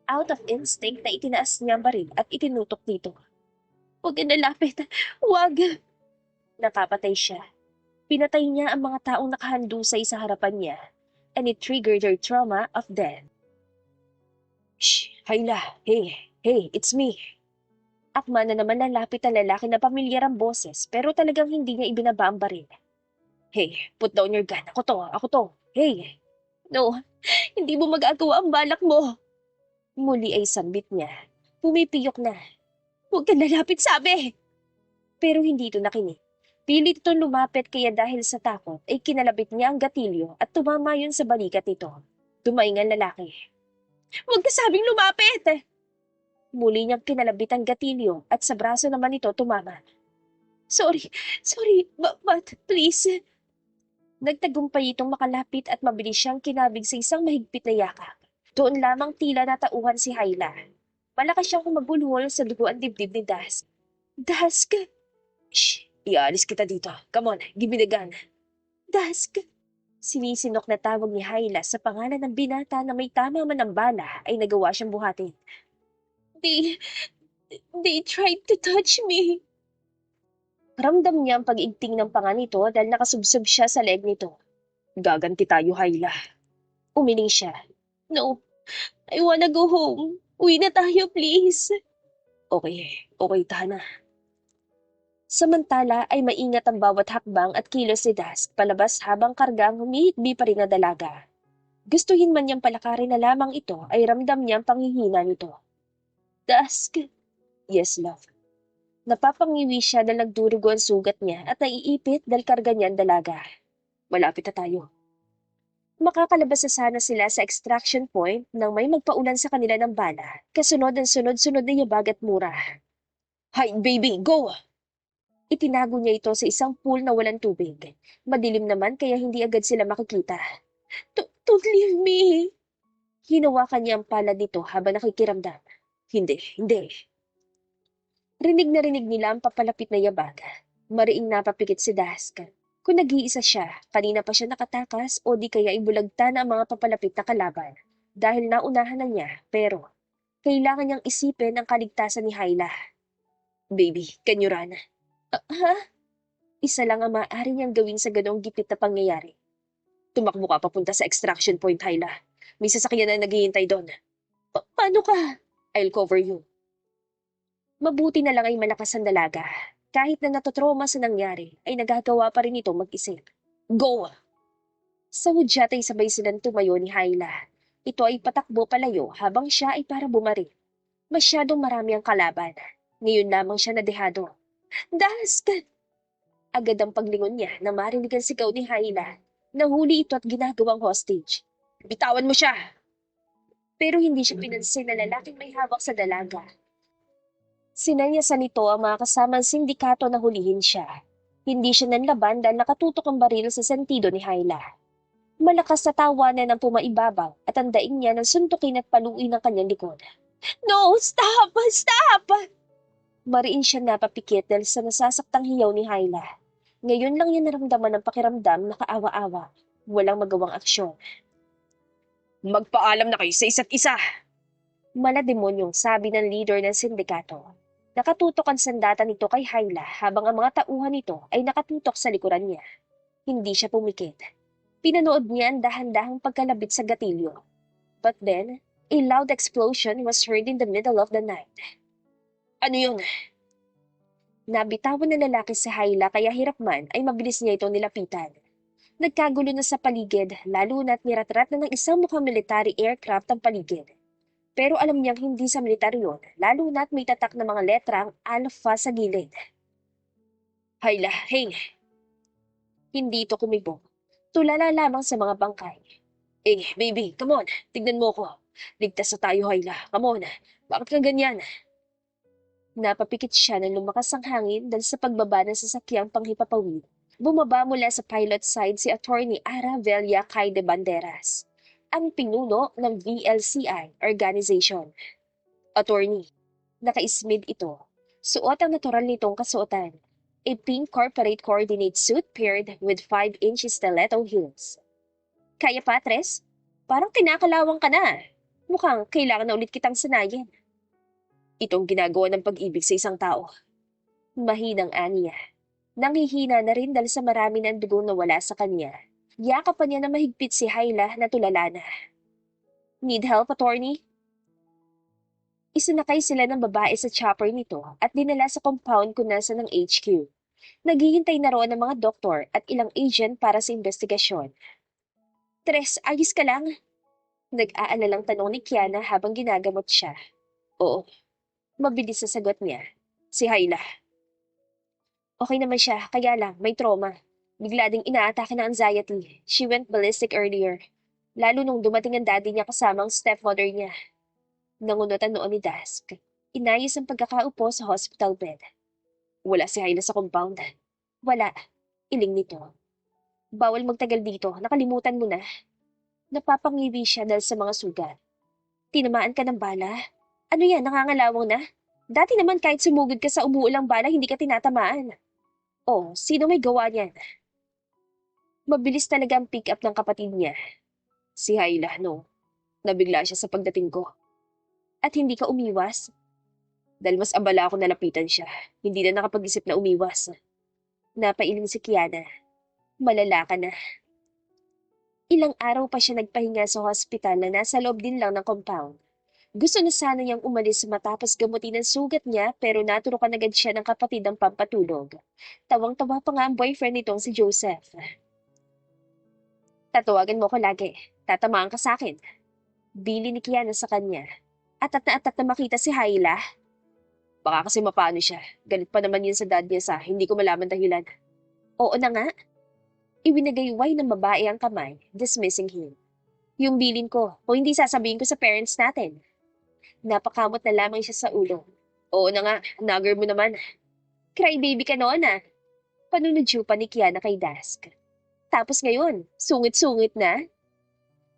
Out of instinct na itinaas niya ang baril at itinutok dito. Huwag ka nalapit. Huwag. Nakapatay siya. Pinatay niya ang mga taong nakahandusay sa harapan niya and it triggered her trauma of death. Shh, Hyla. Hey, it's me. Akma na naman lalapit ang lalaki na pamilyar ang boses pero talagang hindi niya ibinaba ang baril. Hey, put down your gun. Ako to. Hey. No, hindi mo magagawa ang balak mo. Muli ay sambit niya. Pumipiyok na. Huwag ka lalapit, sabi! Pero hindi ito nakinig. Pilit itong lumapit kaya dahil sa takot ay kinalabit niya ang gatilyo at tumama yun sa balikat nito. Tumaing ang lalaki. Huwag ka sabing lumapit! Muli niyang kinalabit ang gatilyo at sa braso naman ito tumama. Sorry, but please. Nagtagumpay itong makalapit at mabilis siyang kinabig sa isang mahigpit na yakap. Doon lamang tila natauhan si Hyla. Malakas siyang kumabulhol sa dugo ang dibdib ni Dask. Dask! Shh! Iaalis kita dito. Come on, give me the gun. Dask! Sinisinok na tawag ni Hyla sa pangalan ng binata na may tama man ang bala ay nagawa siyang buhatin. They tried to touch me. Ramdam niya ang pag-igting ng panga nito dahil nakasubsob siya sa leg nito. Gaganti tayo, Hyla. Umiling siya. No, I wanna go home. Uwi na tayo, please. Okay, Tana. Samantala ay maingat ang bawat hakbang at kilos ni Dask palabas habang kargang humihikbi pa rin na dalaga. Gustuhin man niyang palakarin na lamang ito ay ramdam niya ang panghihina nito. Dask. Yes, love. Napapangiwi siya dahil nagdurugo ang sugat niya at naiipit dahil karga niya ang dalaga. Malapit na tayo. Makakalabas na sana sila sa extraction point nang may magpaulan sa kanila ng bala, kasunod ang sunod-sunod na yabag at mura. Hi, baby, go! Itinago niya ito sa isang pool na walang tubig. Madilim naman kaya hindi agad sila makikita. Don't leave me! Hinawakan niya ang palad nito habang nakikiramdam. Hindi. Rinig na rinig nila ang papalapit na yabag. Mariing napapikit si Dask. Kung nag-iisa siya, kanina pa siya nakatakas o di kaya ibulagta na ang mga papalapit na kalaban. Dahil naunahan na niya, pero kailangan niyang isipin ang kaligtasan ni Hyla. Baby, can you run? Ha? Isa lang ang maaari niyang gawin sa ganong gipit na pangyayari. Tumakbo ka papunta sa extraction point, Hyla. May sasakyan na naghihintay doon. Paano ka? I'll cover you. Mabuti na lang ay malakas ang dalaga. Kahit na natotroma sa nangyari, ay nagagawa pa rin ito mag-isip. Go! Sa hudyat ay sabay silang tumayo ni Hyla. Ito ay patakbo palayo habang siya ay para bumari. Masyadong marami ang kalaban. Ngayon lamang siya nadehado. Dask! Agad ang paglingon niya na marinig ang sigaw ni Hyla. Nahuli ito at ginagawang hostage. Bitawan mo siya! Pero hindi siya pinansin na lalaking may hawak sa dalaga. Sinanyasan nito ang mga kasamang sindikato na hulihin siya. Hindi siya nanlaban dahil nakatutok ang baril sa sentido ni Hyla. Malakas na tawanan ang pumaibabaw at ang daing niya ng suntukin at paluin ng kanyang likod. No! Stop! Mariin siya napapikit dahil sa nasasaktang hiyaw ni Hyla. Ngayon lang niya naramdaman ang pakiramdam na kaawa-awa. Walang magawang aksyon. Magpaalam na kayo sa isa't isa! Malademonyong sabi ng leader ng sindikato. Nakatutok ang sandata nito kay Hyla habang ang mga tauhan nito ay nakatutok sa likuran niya. Hindi siya pumikit. Pinanood niya ang dahan-dahang pagkalabit sa gatilyo. But then, A loud explosion was heard in the middle of the night. Ano yun? Nabitawan ng lalaki si Hyla kaya hirap man ay mabilis niya itong nilapitan. Nagkagulo na sa paligid, lalo na't niratrat na ng isang mukhang military aircraft ang paligid. Pero alam niyang hindi sa militar yun, lalo na't may tatak na mga letrang Alpha sa gilid. Hyla, hey, hindi ito kumibo. Tulala lamang sa mga bangkay. Baby, come on, tignan mo ko. Ligtas na tayo, Hyla. Come on, bakit ka ganyan? Napapikit siya nang lumakas ang hangin dahil sa pagbaba ng sasakyang panghipapawid. Bumaba mula sa pilot side si Attorney Aravelia Caide Banderas, ang pinuno ng VLCI organization. Attorney, naka-ismid ito. Suot ang natural nitong kasuotan. A pink corporate coordinate suit paired with 5-inch stiletto heels. Kaya Patres, parang kinakalawang ka na. Mukhang kailangan na ulit kitang sanayin. Itong ginagawa ng pag-ibig sa isang tao. Mahinang aniya. Nanghihina na rin dahil sa marami ng dugo na wala sa kanya. Yakapan niya na mahigpit si Hyla na tulala na. Need help, attorney? Isinakay sila ng babae sa chopper nito at dinala sa compound kung nasa ng HQ. Naghihintay na roon ng mga doktor at ilang agent para sa investigasyon. Tres, ayos ka lang? Nag-aalalang tanong ni Kiana habang ginagamot siya. Oo, mabilis sa sagot niya. Si Hyla. Okay naman siya, kaya lang, may trauma. Bigla ding inaatake ng anxiety. She went ballistic earlier. Lalo nung dumating ang daddy niya kasama ang stepmother niya. Nangunot ang noon ni Dask. Inayos ang pagkakaupo sa hospital bed. Wala si Hyla sa compound. Wala. Iling nito. Bawal magtagal dito, nakalimutan mo na. Napapangiwi siya dahil sa mga sugat. Tinamaan ka ng bala? Ano yan, nangangalawang na? Dati naman kahit sumugod ka sa umuulang bala, hindi ka tinatamaan. Oh, sino may gawa niyan? Mabilis talaga ang pick up ng kapatid niya. Si Hyla, no. Nabigla siya sa pagdating ko. At hindi ka umiwas? Dahil mas abala ako nalapitan siya. Hindi na nakapag-isip na umiwas. Napailing si Kiana. Malala ka na. Ilang araw pa siya nagpahinga sa hospital na nasa loob din lang ng compound. Gusto na sana niyang umalis matapos gamutin ang sugat niya pero naturukan agad siya ng kapatid ang pampatulog. Tawang-tawa pa nga ang boyfriend nitong si Joseph. Tatawagan mo ko lagi. Tatamaan ka sa akin. Bili ni Kiana sa kanya. Atat na makita si Hyla. Baka kasi mapano siya. Galit pa naman yun sa dad niya sa hindi ko malaman dahilan. Oo na nga. Iwinagayway ng babae ang kamay, dismissing him. Yung bilin ko, o hindi sasabihin ko sa parents natin. Napakamot na lamang siya sa ulo. Oo na nga, nagger mo naman. Crybaby ka noon ah. Panunodyo pa ni Kiana kay Dask. Tapos ngayon, sungit-sungit na.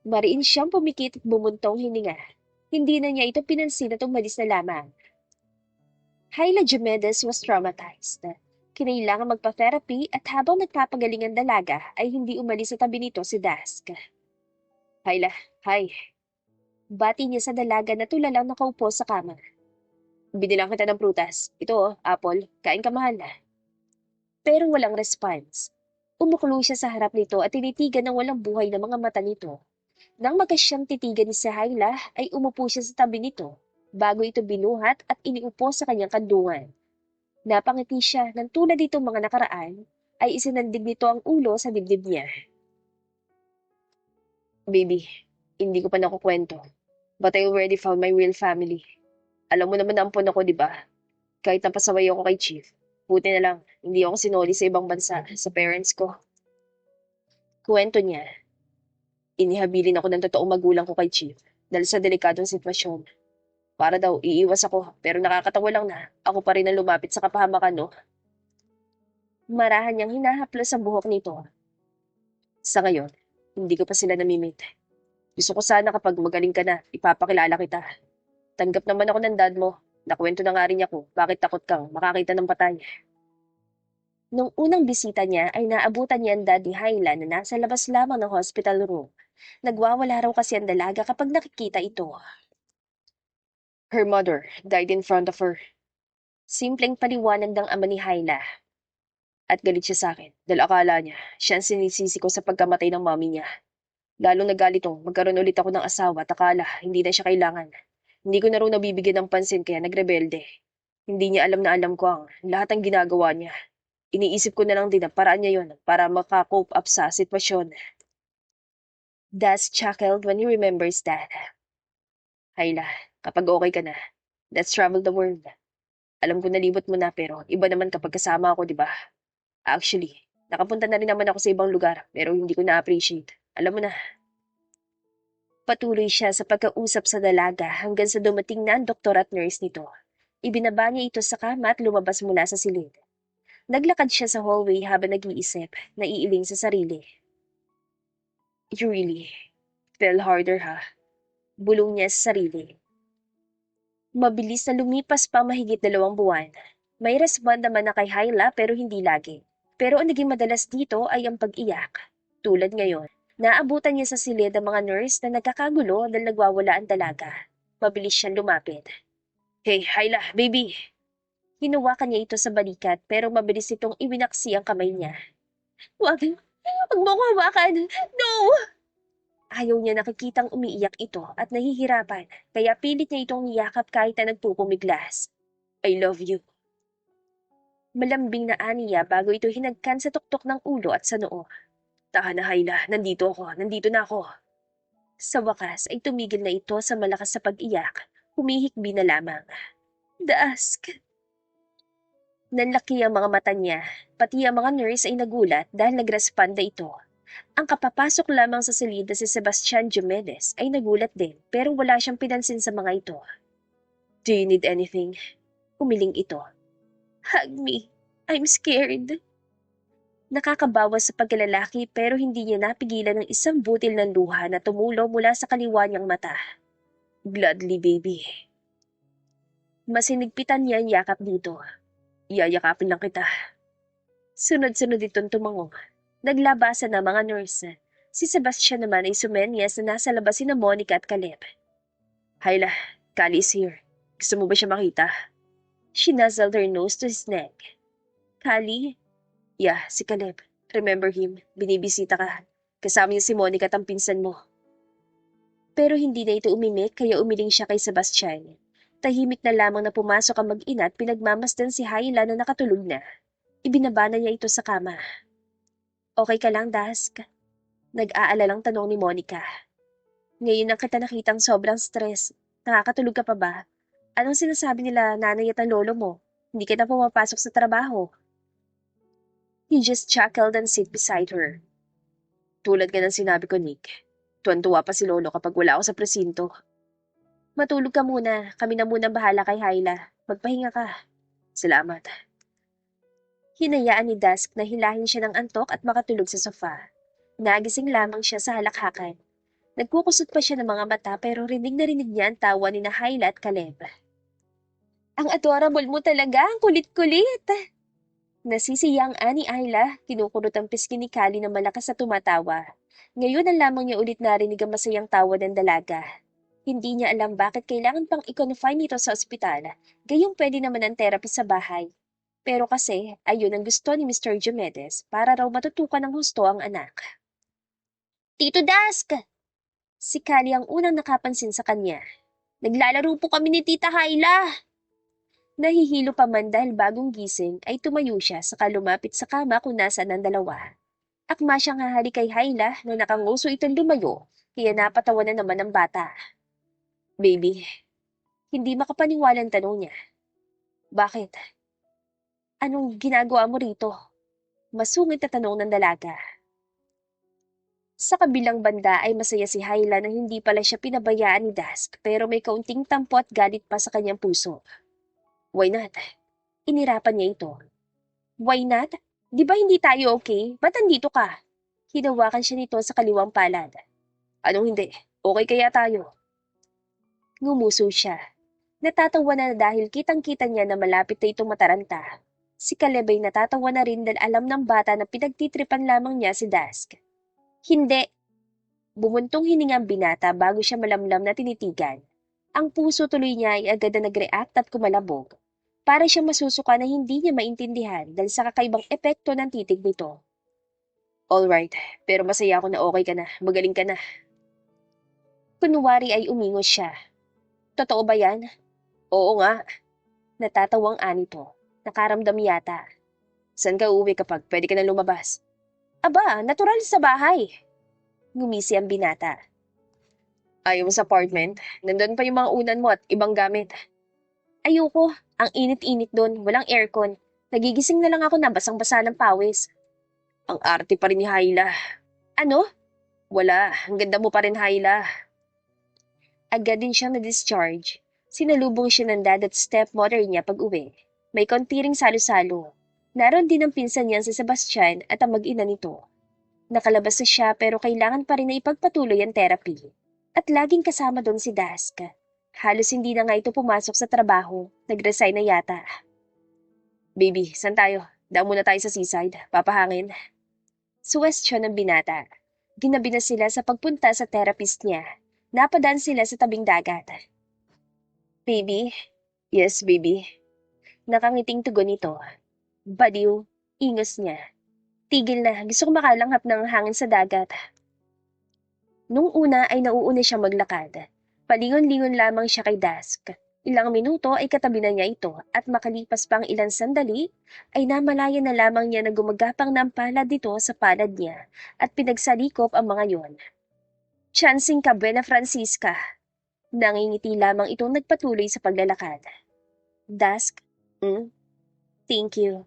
Mariin siyang pumikit at bumuntong hininga. Hindi na niya ito pinansin at umalis na lamang. Hyla Diomedes was traumatized. Kinailangan magpa-therapy at habang nagpapagaling ang dalaga ay hindi umalis sa tabi nito si Dask. Hyla, hi. Bati niya sa dalaga na tulalang nakaupo sa kama. Binilang kita ng prutas. Ito apple. Kain ka mahal. Pero walang response. Umukulong siya sa harap nito at tinitigan ng walang buhay na mga mata nito. Nang magkasyang titigan ni si Hyla ay umupo siya sa tabi nito bago ito binuhat at iniupo sa kanyang kandungan. Napangiti siya nang tulad ditong mga nakaraan ay isinandig nito ang ulo sa dibdib niya. Baby, hindi ko pa nakukwento. But I already found my real family. Alam mo naman na ampon ako, di ba? Kahit napasaway ako kay Chief. Buti na lang, hindi ako sinoli sa ibang bansa, sa parents ko. Kwento niya, inihabilin ako ng totoong magulang ko kay Chief dahil sa delikadong sitwasyon. Para daw, iiwas ako, pero nakakatawa lang na ako pa rin ang lumapit sa kapahamakan, no? Marahan niyang hinahaplos ang buhok nito. Sa ngayon, hindi ko pa sila namimit. Gusto ko sana kapag magaling ka na, ipapakilala kita. Tanggap naman ako ng dad mo. Nakwento na nga rin ako, bakit takot kang makakita ng patay. Nung unang bisita niya ay naabutan niya ang dad ni Hyla na nasa labas lamang ng hospital room. Nagwawala raw kasi ang dalaga kapag nakikita ito. Her mother died in front of her. Simpleng paliwanag ng ama ni Hyla. At galit siya sa akin dahil akala niya siya ang sinisisi ko sa pagkamatay ng mommy niya. Lalong nagalito, magkaroon ulit ako ng asawa at akala hindi na siya kailangan. Hindi ko na raw nabibigyan ng pansin kaya nagrebelde. Hindi niya alam na alam ko ang lahat ng ginagawa niya. Iniisip ko na lang din na paraan niya yon para makakope up sa sitwasyon. Das chuckled when he remembers that. Hayla, kapag okay ka na, let's travel the world. Alam ko nalibot mo na pero iba naman kapag kasama ako, di ba? Actually, nakapunta na rin naman ako sa ibang lugar pero hindi ko na-appreciate. Alam mo na, patuloy siya sa pagkausap sa dalaga hanggang sa dumating na ang doktor at nurse nito. Ibinaba niya ito sa kama at lumabas mula sa silid. Naglakad siya sa hallway habang nag-iisip, naiiling sa sarili. You really fell harder, ha? Bulong niya sa sarili. Mabilis na lumipas pa mahigit 2 buwan. May respond naman na kay Hyla pero hindi lagi. Pero ang naging madalas dito ay ang pag-iyak. Tulad ngayon, naabutan niya sa silid ang mga nurse na nagkakagulo dahil nagwawala ang dalaga. Mabilis siyang lumapit. Hey, Hyla, baby! Hinawakan niya ito sa balikat pero mabilis itong iwinaksi ang kamay niya. Wag mo ko hawakan! No! Ayaw niya nakikitang umiiyak ito at nahihirapan, kaya pilit niya itong niyakap kahit na nagpupumiglas. I love you. Malambing na aniya bago ito hinagkan sa tuktok ng ulo at sa noo. Tahan na, Hayla, nandito na ako. Sa wakas ay tumigil na ito sa malakas sa pag-iyak, humihikbi na lamang. Dask! Nanlaki ang mga mata niya, pati ang mga nurse ay nagulat dahil nagrespanda ito. Ang kapapasok lamang sa silid na si Sebastian Jimenez ay nagulat din pero wala siyang pinansin sa mga ito. Do you need anything? Umiling ito. Hug me. I'm scared. Nakakabawas sa pagkalalaki pero hindi niya napigilan ng isang butil ng luha na tumulo mula sa kaliwa niyang mata. Gladly, baby. Masinigpitan niya ang yakap dito. Iyayakapin lang kita. Sunod-sunod itong tumango. Naglabasan na mga nurse. Si Sebastian naman ay sumenyas na nasa labas sina Monica at Caleb. Hayla, Kali is here. Gusto mo ba siya makita? She nuzzled her nose to his neck. Kali? Yeah, si Caleb. Remember him? Binibisita ka. Kasama niya si Monica at ang pinsan mo. Pero hindi na ito umimik kaya umiling siya kay Sebastian. Tahimik na lamang na pumasok ang mag-ina at pinagmamasdan si Hayla na nakatulog na. Ibinaba na niya ito sa kama. Okay ka lang, Dask? Nag-aalalang tanong ni Monica. Ngayon ang kita nakitang sobrang stress. Nakakatulog ka pa ba? Anong sinasabi nila nanay at ang lolo mo? Hindi ka na pumapasok sa trabaho. He just chuckled and sit beside her. Tulad nga ng sinabi ko, Nick. Tuwan-tuwa pa si lolo kapag wala ako sa presinto. Matulog ka muna. Kami na muna bahala kay Hayla. Magpahinga ka. Salamat. Hinayaan ni Dusk na hilahin siya ng antok at makatulog sa sofa. Nagising lamang siya sa halakhakan. Nagkukusot pa siya ng mga mata pero rinig na rinig niya ang tawa ni na Hayla at Caleb. Ang adorable mo talaga, ang kulit-kulit. Nasisiyang ani Ayla, kinukulot ang pisngi ni Kali na malakas sa tumatawa. Ngayon ang lamang niya ulit narinig ang masayang tawa ng dalaga. Hindi niya alam bakit kailangan pang i-confine ito sa ospital, gayong pwede naman ang therapy sa bahay. Pero kasi, ayun ang gusto ni Mr. Diomedes para raw matutukan ng husto ang anak. Tito Dask! Si Kali ang unang nakapansin sa kanya. Naglalaro po kami ni Tita Hayla! Nahihilo pa man dahil bagong gising ay tumayo siya saka lumapit sa kama kung nasaan ang dalawa. Akma siyang hahali kay Hayla na nakanguso itong lumayo, kaya napatawa na naman ang bata. Baby, hindi makapaniwalang tanong niya. Bakit? Anong ginagawa mo rito? Masungit na tanong ng dalaga. Sa kabilang banda ay masaya si Hayla na hindi pala siya pinabayaan ni Dusk pero may kaunting tampo at galit pa sa kanyang puso. Why not? Inirapan niya ito. Why not? Di ba hindi tayo okay? Ba't andito ka? Hinawakan siya nito sa kaliwang palad. Anong hindi? Okay kaya tayo? Ngumuso siya. Natatawa na dahil kitang-kita niya na malapit na itong mataranta. Si Caleb ay natatawa na rin dahil alam ng bata na pinagtitripan lamang niya si Dusk. Hindi. Bumuntong hininga ang binata bago siya malamlam na tinitigan. Ang puso tuloy niya ay agad na nag-react at kumalabog. Para siyang masusuka na hindi niya maintindihan dahil sa kakaibang epekto ng titig nito. Alright, pero masaya ako na okay ka na. Magaling ka na. Kunwari ay umingos siya. Totoo ba yan? Oo nga. Natatawang anito. Nakaramdam yata. Saan ka uuwi kapag pwede ka na lumabas? Aba, natural sa bahay. Ngumisi ang binata. Ayaw mo sa apartment? Nandun pa yung mga unan mo at ibang gamit. Ayoko. Ang init-init doon. Walang aircon. Nagigising na lang ako na basang-basa ng pawis. Ang arte pa rin ni Hyla. Ano? Wala. Ang ganda mo pa rin, Hyla. Agad din siyang na-discharge. Sinalubong siya ng dad at stepmother niya pag-uwi. May konti ring salo-salo. Naroon din ang pinsan niya si Sebastian at ang mag-ina nito. Nakalabas na siya pero kailangan pa rin na ipagpatuloy ang therapy. At laging kasama doon si Dask. Halos hindi na nga ito pumasok sa trabaho. Nag-resign na yata. Baby, saan tayo? Daan muna tayo sa seaside. Papahangin. Suwestyon ng binata. Ginabi na sila sa pagpunta sa therapist niya. Napadaan sila sa tabing dagat. Baby? Yes, baby. Nakangiting tugon nito. Baliw. Ingos niya. Tigil na. Gusto ko makalanghap ng hangin sa dagat. Nung una ay nauuna siya maglakad. Palingon-lingon lamang siya kay Dask. Ilang minuto ay katabi na niya ito at makalipas pang ilang sandali ay namalayan na lamang niya na gumagapang na ang palad dito sa palad niya at pinagsalikop ang mga yon. Chancing ka, Buena Francisca. Nangingiti lamang itong nagpatuloy sa paglalakad. Dask, thank you.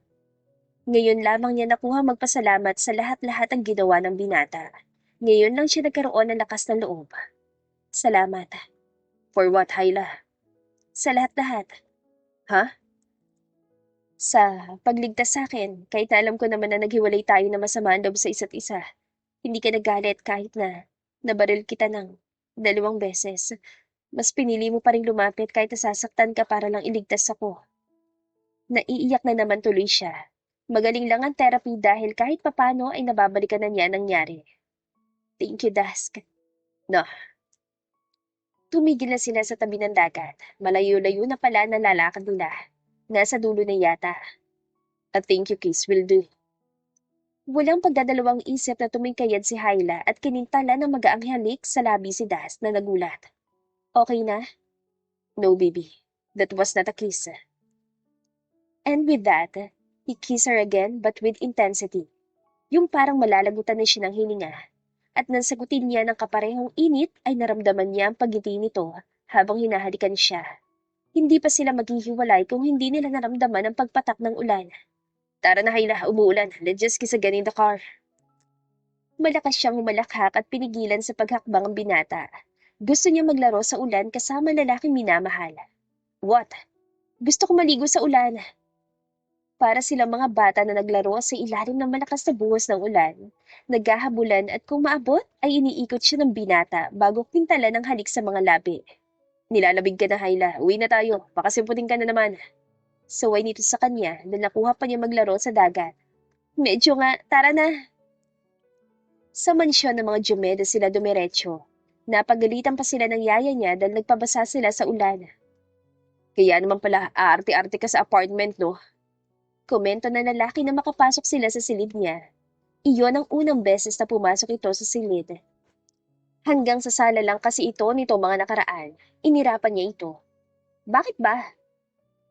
Ngayon lamang niya nakuha magpasalamat sa lahat-lahat ang ginawa ng binata. Ngayon lang siya nagkaroon ng lakas ng loob. Salamat. For what, Hyla? Sa lahat-lahat. Ha? Sa pagligtas sa akin, kahit na alam ko naman na naghiwalay tayo na masama ang loob sa isa't isa. Hindi ka nagalit kahit na nabaril kita ng 2 beses. Mas pinili mo pa rin lumapit kahit nasasaktan ka para lang iligtas ako. Naiiyak na naman tuloy siya. Magaling lang ang therapy dahil kahit papano ay nababalikan na niya ang nangyari. Thank you, Dask. No. Tumigil na sila sa tabi ng dagat. Malayo-layo na pala na lalakad nila. Nasa dulo na yata. A thank you kiss will do. Walang pagdadalawang isip na tumingkayad si Hyla at kinintala ng magaang halik sa labi si Das na nagulat. Okay na? No, baby. That was not a kiss. And with that, he kissed her again but with intensity. Yung parang malalagutan na siya ng hininga. At nang sagutin niya ng kaparehong init ay naramdaman niya ang pagngiti nito habang hinahalikan siya. Hindi pa sila maghihiwalay kung hindi nila naramdaman ang pagpatak ng ulan. Tara na Hyla, umuulan. Let's just kiss again in the car. Malakas siyang humalakhak at pinigilan sa paghakbang ang binata. Gusto niya maglaro sa ulan kasama lalaking minamahal. What? Gusto ko maligo sa ulan. Para silang mga bata na naglaro sa ilalim ng malakas na buhos ng ulan. Naghahabulan at kung maabot ay iniikot siya ng binata bago pintala ng halik sa mga labi. Nilalabig ka na Hyla, uwi na tayo, pakasiputin ka na naman. Saway nito sa kanya na nakuha pa niya maglaro sa dagat. Medyo nga, tara na. Sa mansyon ng mga Jumeda sila dumiretso. Napagalitan pa sila ng yaya niya dahil nagpabasa sila sa ulan. Kaya naman pala aarte-arte ka sa apartment, no? Komento na lalaki na makapasok sila sa silid niya. Iyon ang unang beses na pumasok ito sa silid. Hanggang sa sala lang kasi ito nito mga nakaraan. Inirapan niya ito. Bakit ba?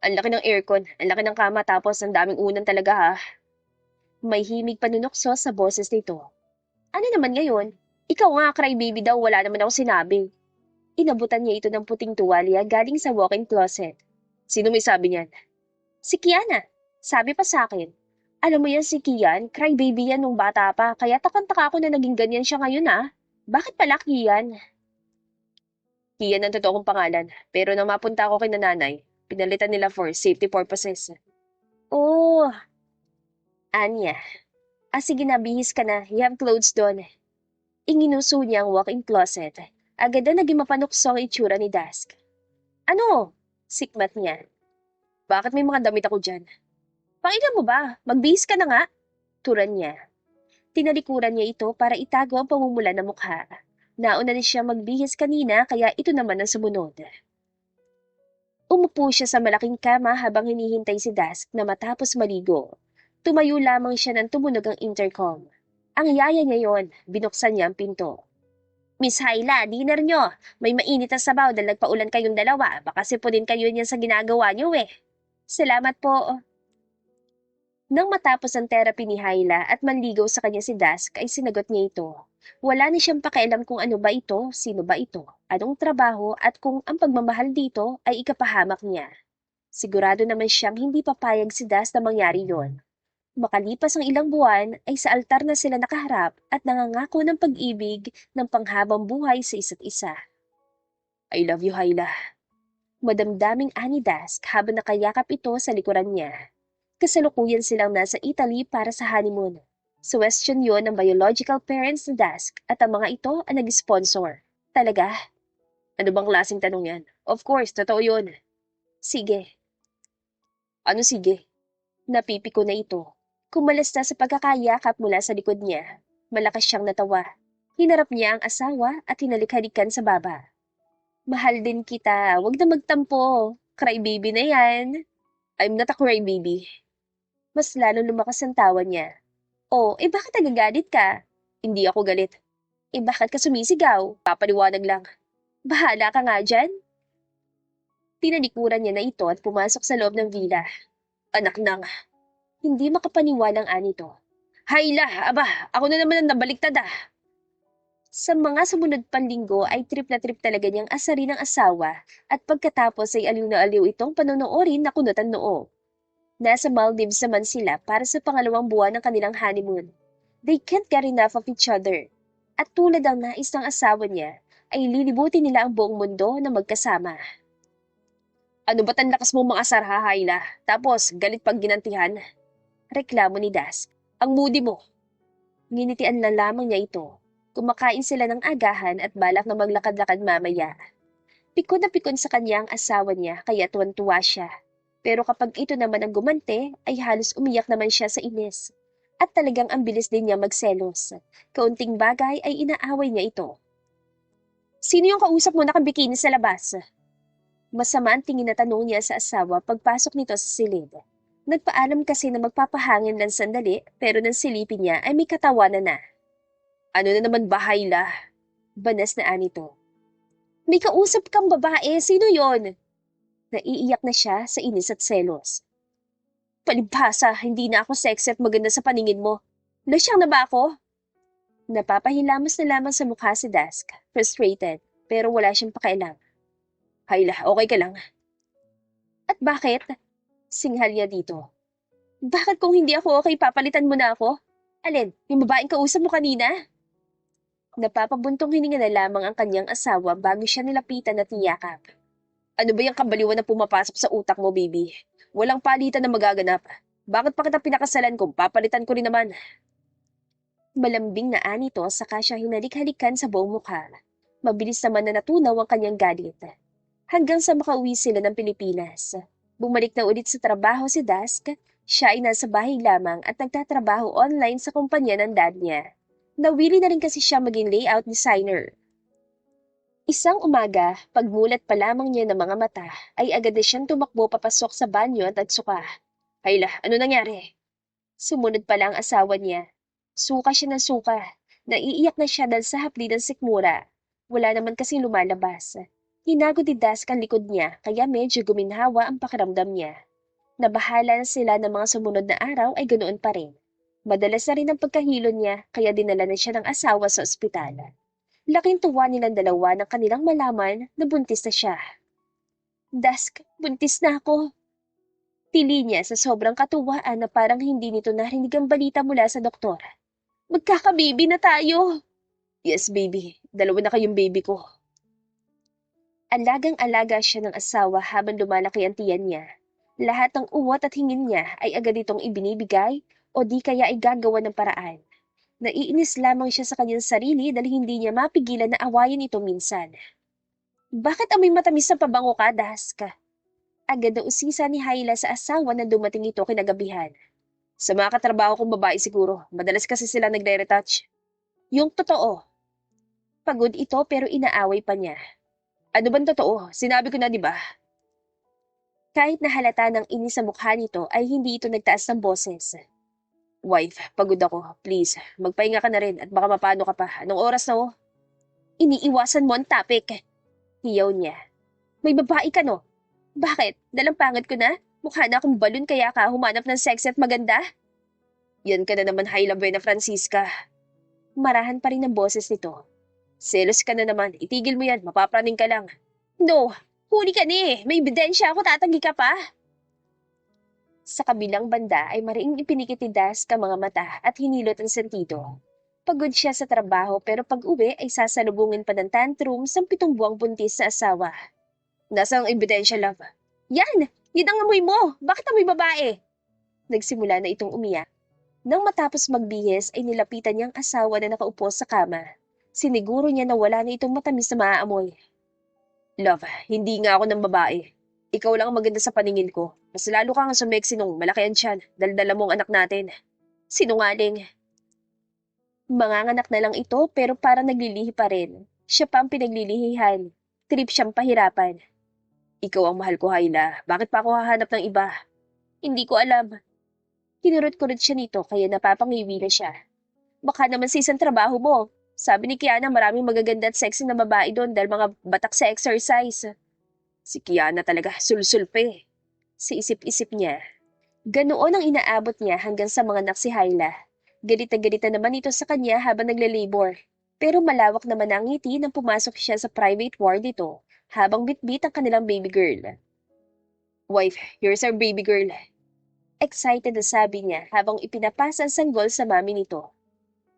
Ang laki ng aircon, ang laki ng kama tapos ang daming unan talaga ha. May himig panunokso sa boses nito. Ano naman ngayon? Ikaw nga crybaby daw, wala naman ako sinabi. Inabutan niya ito ng puting tuwalya galing sa walk-in closet. Sino may sabi niyan? Si Kiana. Sabi pa sa akin. Alam mo yan si Kian, crybaby yan nung bata pa, kaya takang-taka ako na naging ganyan siya ngayon ah. Bakit pala Kian? Kian ang totoo kong pangalan, pero nang mapunta ako kay nanay, pinalitan nila for safety purposes. Oh, Anya. Sige na, bihis ka na. You have clothes doon. Inginuso niya ang walk-in closet. Agad na naging mapanukso ang itsura ni Dask. Ano? Sikmat niya. Bakit may mga damit ako dyan? Pakinggan mo ba? Magbihis ka na nga. Turan niya. Tinalikuran niya ito para itago ang pamumula ng mukha. Nauna na siya magbihis kanina kaya ito naman ang sumunod. Umupo siya sa malaking kama habang hinihintay si Dask na matapos maligo. Tumayo lamang siya nang tumunog ang intercom. Ang yaya niya yon, binuksan niya ang pinto. Miss Hyla, dinner nyo. May mainit na sabaw dahil nagpaulan kayong dalawa. Baka sipunin kayo niyan sa ginagawa niyo eh. Salamat po. Nang matapos ang therapy ni Hyla at manligaw sa kanya si Dusk ay sinagot niya ito. Wala na siyang pakialam kung ano ba ito, sino ba ito, anong trabaho at kung ang pagmamahal dito ay ikapahamak niya. Sigurado naman siyang hindi papayag si Dusk na mangyari yon. Makalipas ang ilang buwan ay sa altar na sila nakaharap at nangangako ng pag-ibig ng panghabang buhay sa isa't isa. I love you, Hyla. Madamdaming ani Dusk habang nakayakap ito sa likuran niya. Kasalukuyan silang nasa Italy para sa honeymoon. Suwestiyon yon ng biological parents ni Dusk at ang mga ito ang nag-sponsor. Talaga? Ano bang klaseng tanong yan? Of course, totoo yun. Sige. Ano sige? Napipiko na ito. Kumalas na sa pagkakayakap mula sa likod niya. Malakas siyang natawa. Hinarap niya ang asawa at hinalik-halikan sa baba. Mahal din kita, wag na magtampo. Crybaby na yan. I'm not a crybaby. Mas lalo lumakas ang tawa niya. Oh, bakit nagagalit ka? Hindi ako galit. Bakit ka sumisigaw? Papaliwanag lang. Bahala ka nga dyan. Tinalikuran niya na ito at pumasok sa loob ng villa. Anak nang, hindi makapaniwalang anito. Hayla, aba, ako na naman ang nabaliktad ah. Sa mga sumunod pang linggo ay trip na trip talaga niyang asarin ng asawa at pagkatapos ay aliw na aliw itong panonoorin na kunot ang noo. Nasa Maldives naman sila para sa pangalawang buwan ng kanilang honeymoon. They can't get enough of each other. At tulad ang nais ng asawa niya, ay lilibutin nila ang buong mundo na magkasama. Ano ba't ang lakas mong mga sarha, Hayla? Tapos, galit pag ginantihan? Reklamo ni Das. Ang moody mo. Nginitian na lamang niya ito. Kumakain sila ng agahan at balak na maglakad-lakad mamaya. Pikon na pikon sa kanya ang asawa niya kaya tuwan-tuwa siya. Pero kapag ito naman ang gumante, ay halos umiyak naman siya sa inis. At talagang ang bilis din niya magselos. Kaunting bagay ay inaaway niya ito. Sino yung kausap mo nakabikini sa labas? Masama ang tingin na tanong niya sa asawa pagpasok nito sa silid. Nagpaalam kasi na magpapahangin lang sandali pero nang silipin niya ay may katawanan na. Ano na naman bahay la? Banas na anito. May kausap kang babae, sino yon? Naiiyak na siya sa inis at selos. Palibhasa, hindi na ako sexy at maganda sa paningin mo. Lasyang na ba ako? Napapahilamos na lamang sa mukha si Dusk, frustrated, pero wala siyang pakialam. Hayla, okay ka lang. At bakit? Singhal niya dito. Bakit kung hindi ako okay, papalitan mo na ako? Alin, yung babaeng kausap mo kanina? Napapabuntong hininga na lamang ang kanyang asawa bago siya nilapitan at niyakap. Ano ba yung kabaliwan na pumapasok sa utak mo, baby? Walang palitan na magaganap. Bakit pa kita pinakasalan kung papalitan ko rin naman? Malambing na anito saka siya hinalik-halikan sa buong mukha. Mabilis naman na natunaw ang kanyang galit. Hanggang sa makauwi sila ng Pilipinas. Bumalik na ulit sa trabaho si Dusk. Siya ay nasa bahay lamang at nagtatrabaho online sa kumpanya ng dad niya. Nawili na rin kasi siya maging layout designer. Isang umaga, pagmulat pa lamang niya ng mga mata, ay agad na siyang tumakbo papasok sa banyo at nagsuka. Hayla, ano nangyari? Sumunod pala ang asawa niya. Suka siya ng suka. Naiiyak na siya dahil sa hapdi ng sikmura. Wala naman kasing lumalabas. Hinagod ni Dusk ang likod niya kaya medyo guminhawa ang pakiramdam niya. Nabahala na sila ng mga sumunod na araw ay ganoon pa rin. Madalas na rin ang pagkahilo niya kaya dinala na siya ng asawa sa ospital. Laking tuwa nilang dalawa nang kanilang malaman na buntis na siya. Dusk, buntis na ako. Tili niya sa sobrang katuwaan na parang hindi nito narinig ang balita mula sa doktor. Magkakababy na tayo! Yes, baby. Dalawa na kayong baby ko. Alagang-alaga siya ng asawa habang lumalaki ang tiyan niya. Lahat ng uwat at hingin niya ay agad itong ibinibigay o di kaya ay gagawa ng paraan. Naiinis lamang siya sa kanyang sarili dahil hindi niya mapigilan na awayin ito minsan. Bakit amoy matamis na pabango ka, Dusk? Agad na usisa ni Hyla sa asawa na dumating ito kinagabihan. Sa mga katrabaho kong babae siguro, madalas kasi sila nagre-retouch. Yung totoo. Pagod ito pero inaaway pa niya. Ano bang totoo? Sinabi ko na, di ba? Kahit na halata ng inis sa mukha nito ay hindi ito nagtaas ng boses. Wife, pagod ako. Please, magpahinga ka na rin at baka mapano ka pa. Anong oras na oh? Iniiwasan mo ang topic. Hiyaw niya. May babae ka no? Bakit? Dalampangit ko na? Mukha na akong balon kaya ka humanap ng sexy at maganda? Yan ka na naman, Hyla Buena Francisca. Marahan pa rin ang boses nito. Selos ka na naman. Itigil mo yan. Mapapraning ka lang. No! Huli ka ni! May ebidensya ako. Tatanggi ka pa! Sa kabilang banda ay mariing ipinikit ni Dask ang mga mata at hinilot ang sentido. Pagod siya sa trabaho pero pag-uwi ay sasalubungin pa ng tantrums ang 7 buwang buntis na asawa. Nasaan ang ebidensya, love? Yan! Yan ang amoy mo! Bakit amoy babae? Nagsimula na itong umiyak. Nang matapos magbihis ay nilapitan niyang asawa na nakaupo sa kama. Siniguro niya na wala na itong matamis na maaamoy. Love, hindi nga ako ng babae. Ikaw lang ang maganda sa paningin ko. Mas lalo kang sumeksi nung malaki ang tiyan. Daldala mo ang anak natin. Sinungaling. Manganganak na lang ito pero parang naglilihi pa rin. Siya pa ang pinaglilihihan. Trip siyang pahirapan. Ikaw ang mahal ko, Hyla. Bakit pa ako hahanap ng iba? Hindi ko alam. Kinurot-kurot siya nito kaya napapangiwi na siya. Baka naman sa isang trabaho mo. Sabi ni Kiana maraming magaganda at sexy na babae doon dahil mga batak sa exercise. Si Kiana talaga, sulsulpe. Sa isip-isip niya. Ganoon ang inaabot niya hanggang sa mga anak si Hyla. Galit na galit na naman ito sa kanya habang nagle-labor. Pero malawak naman ang ngiti nang pumasok siya sa private ward nito habang bitbit ang kanilang baby girl. Wife, here's our baby girl. Excited na sabi niya habang ipinapasa ang sanggol sa mami nito.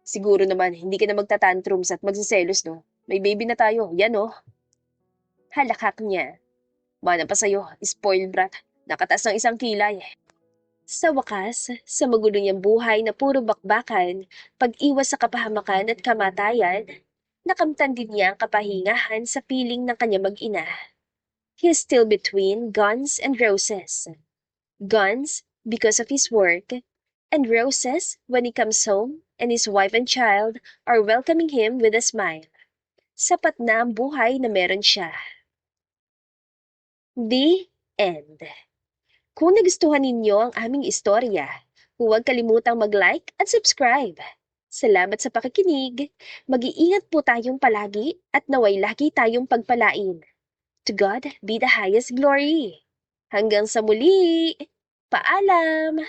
Siguro naman, hindi ka na magtatantrums at magsiselos, no? May baby na tayo, yan oh. Halakak niya. Mana pa sa'yo, spoiled brat. Nakataas ng 1 kilay. Sa wakas, sa magulo niyang buhay na puro bakbakan, pag-iwas sa kapahamakan at kamatayan, nakamtan din niya ang kapahingahan sa piling ng kanyang mag-ina. He's still between guns and roses. Guns, because of his work, and roses when he comes home and his wife and child are welcoming him with a smile. Sapat na ang buhay na meron siya. The end. Kung nagustuhan ninyo ang aming istorya, huwag kalimutang mag-like at subscribe. Salamat sa pakikinig. Mag-iingat po tayong palagi at naway lagi tayong pagpalain. To God be the highest glory. Hanggang sa muli. Paalam!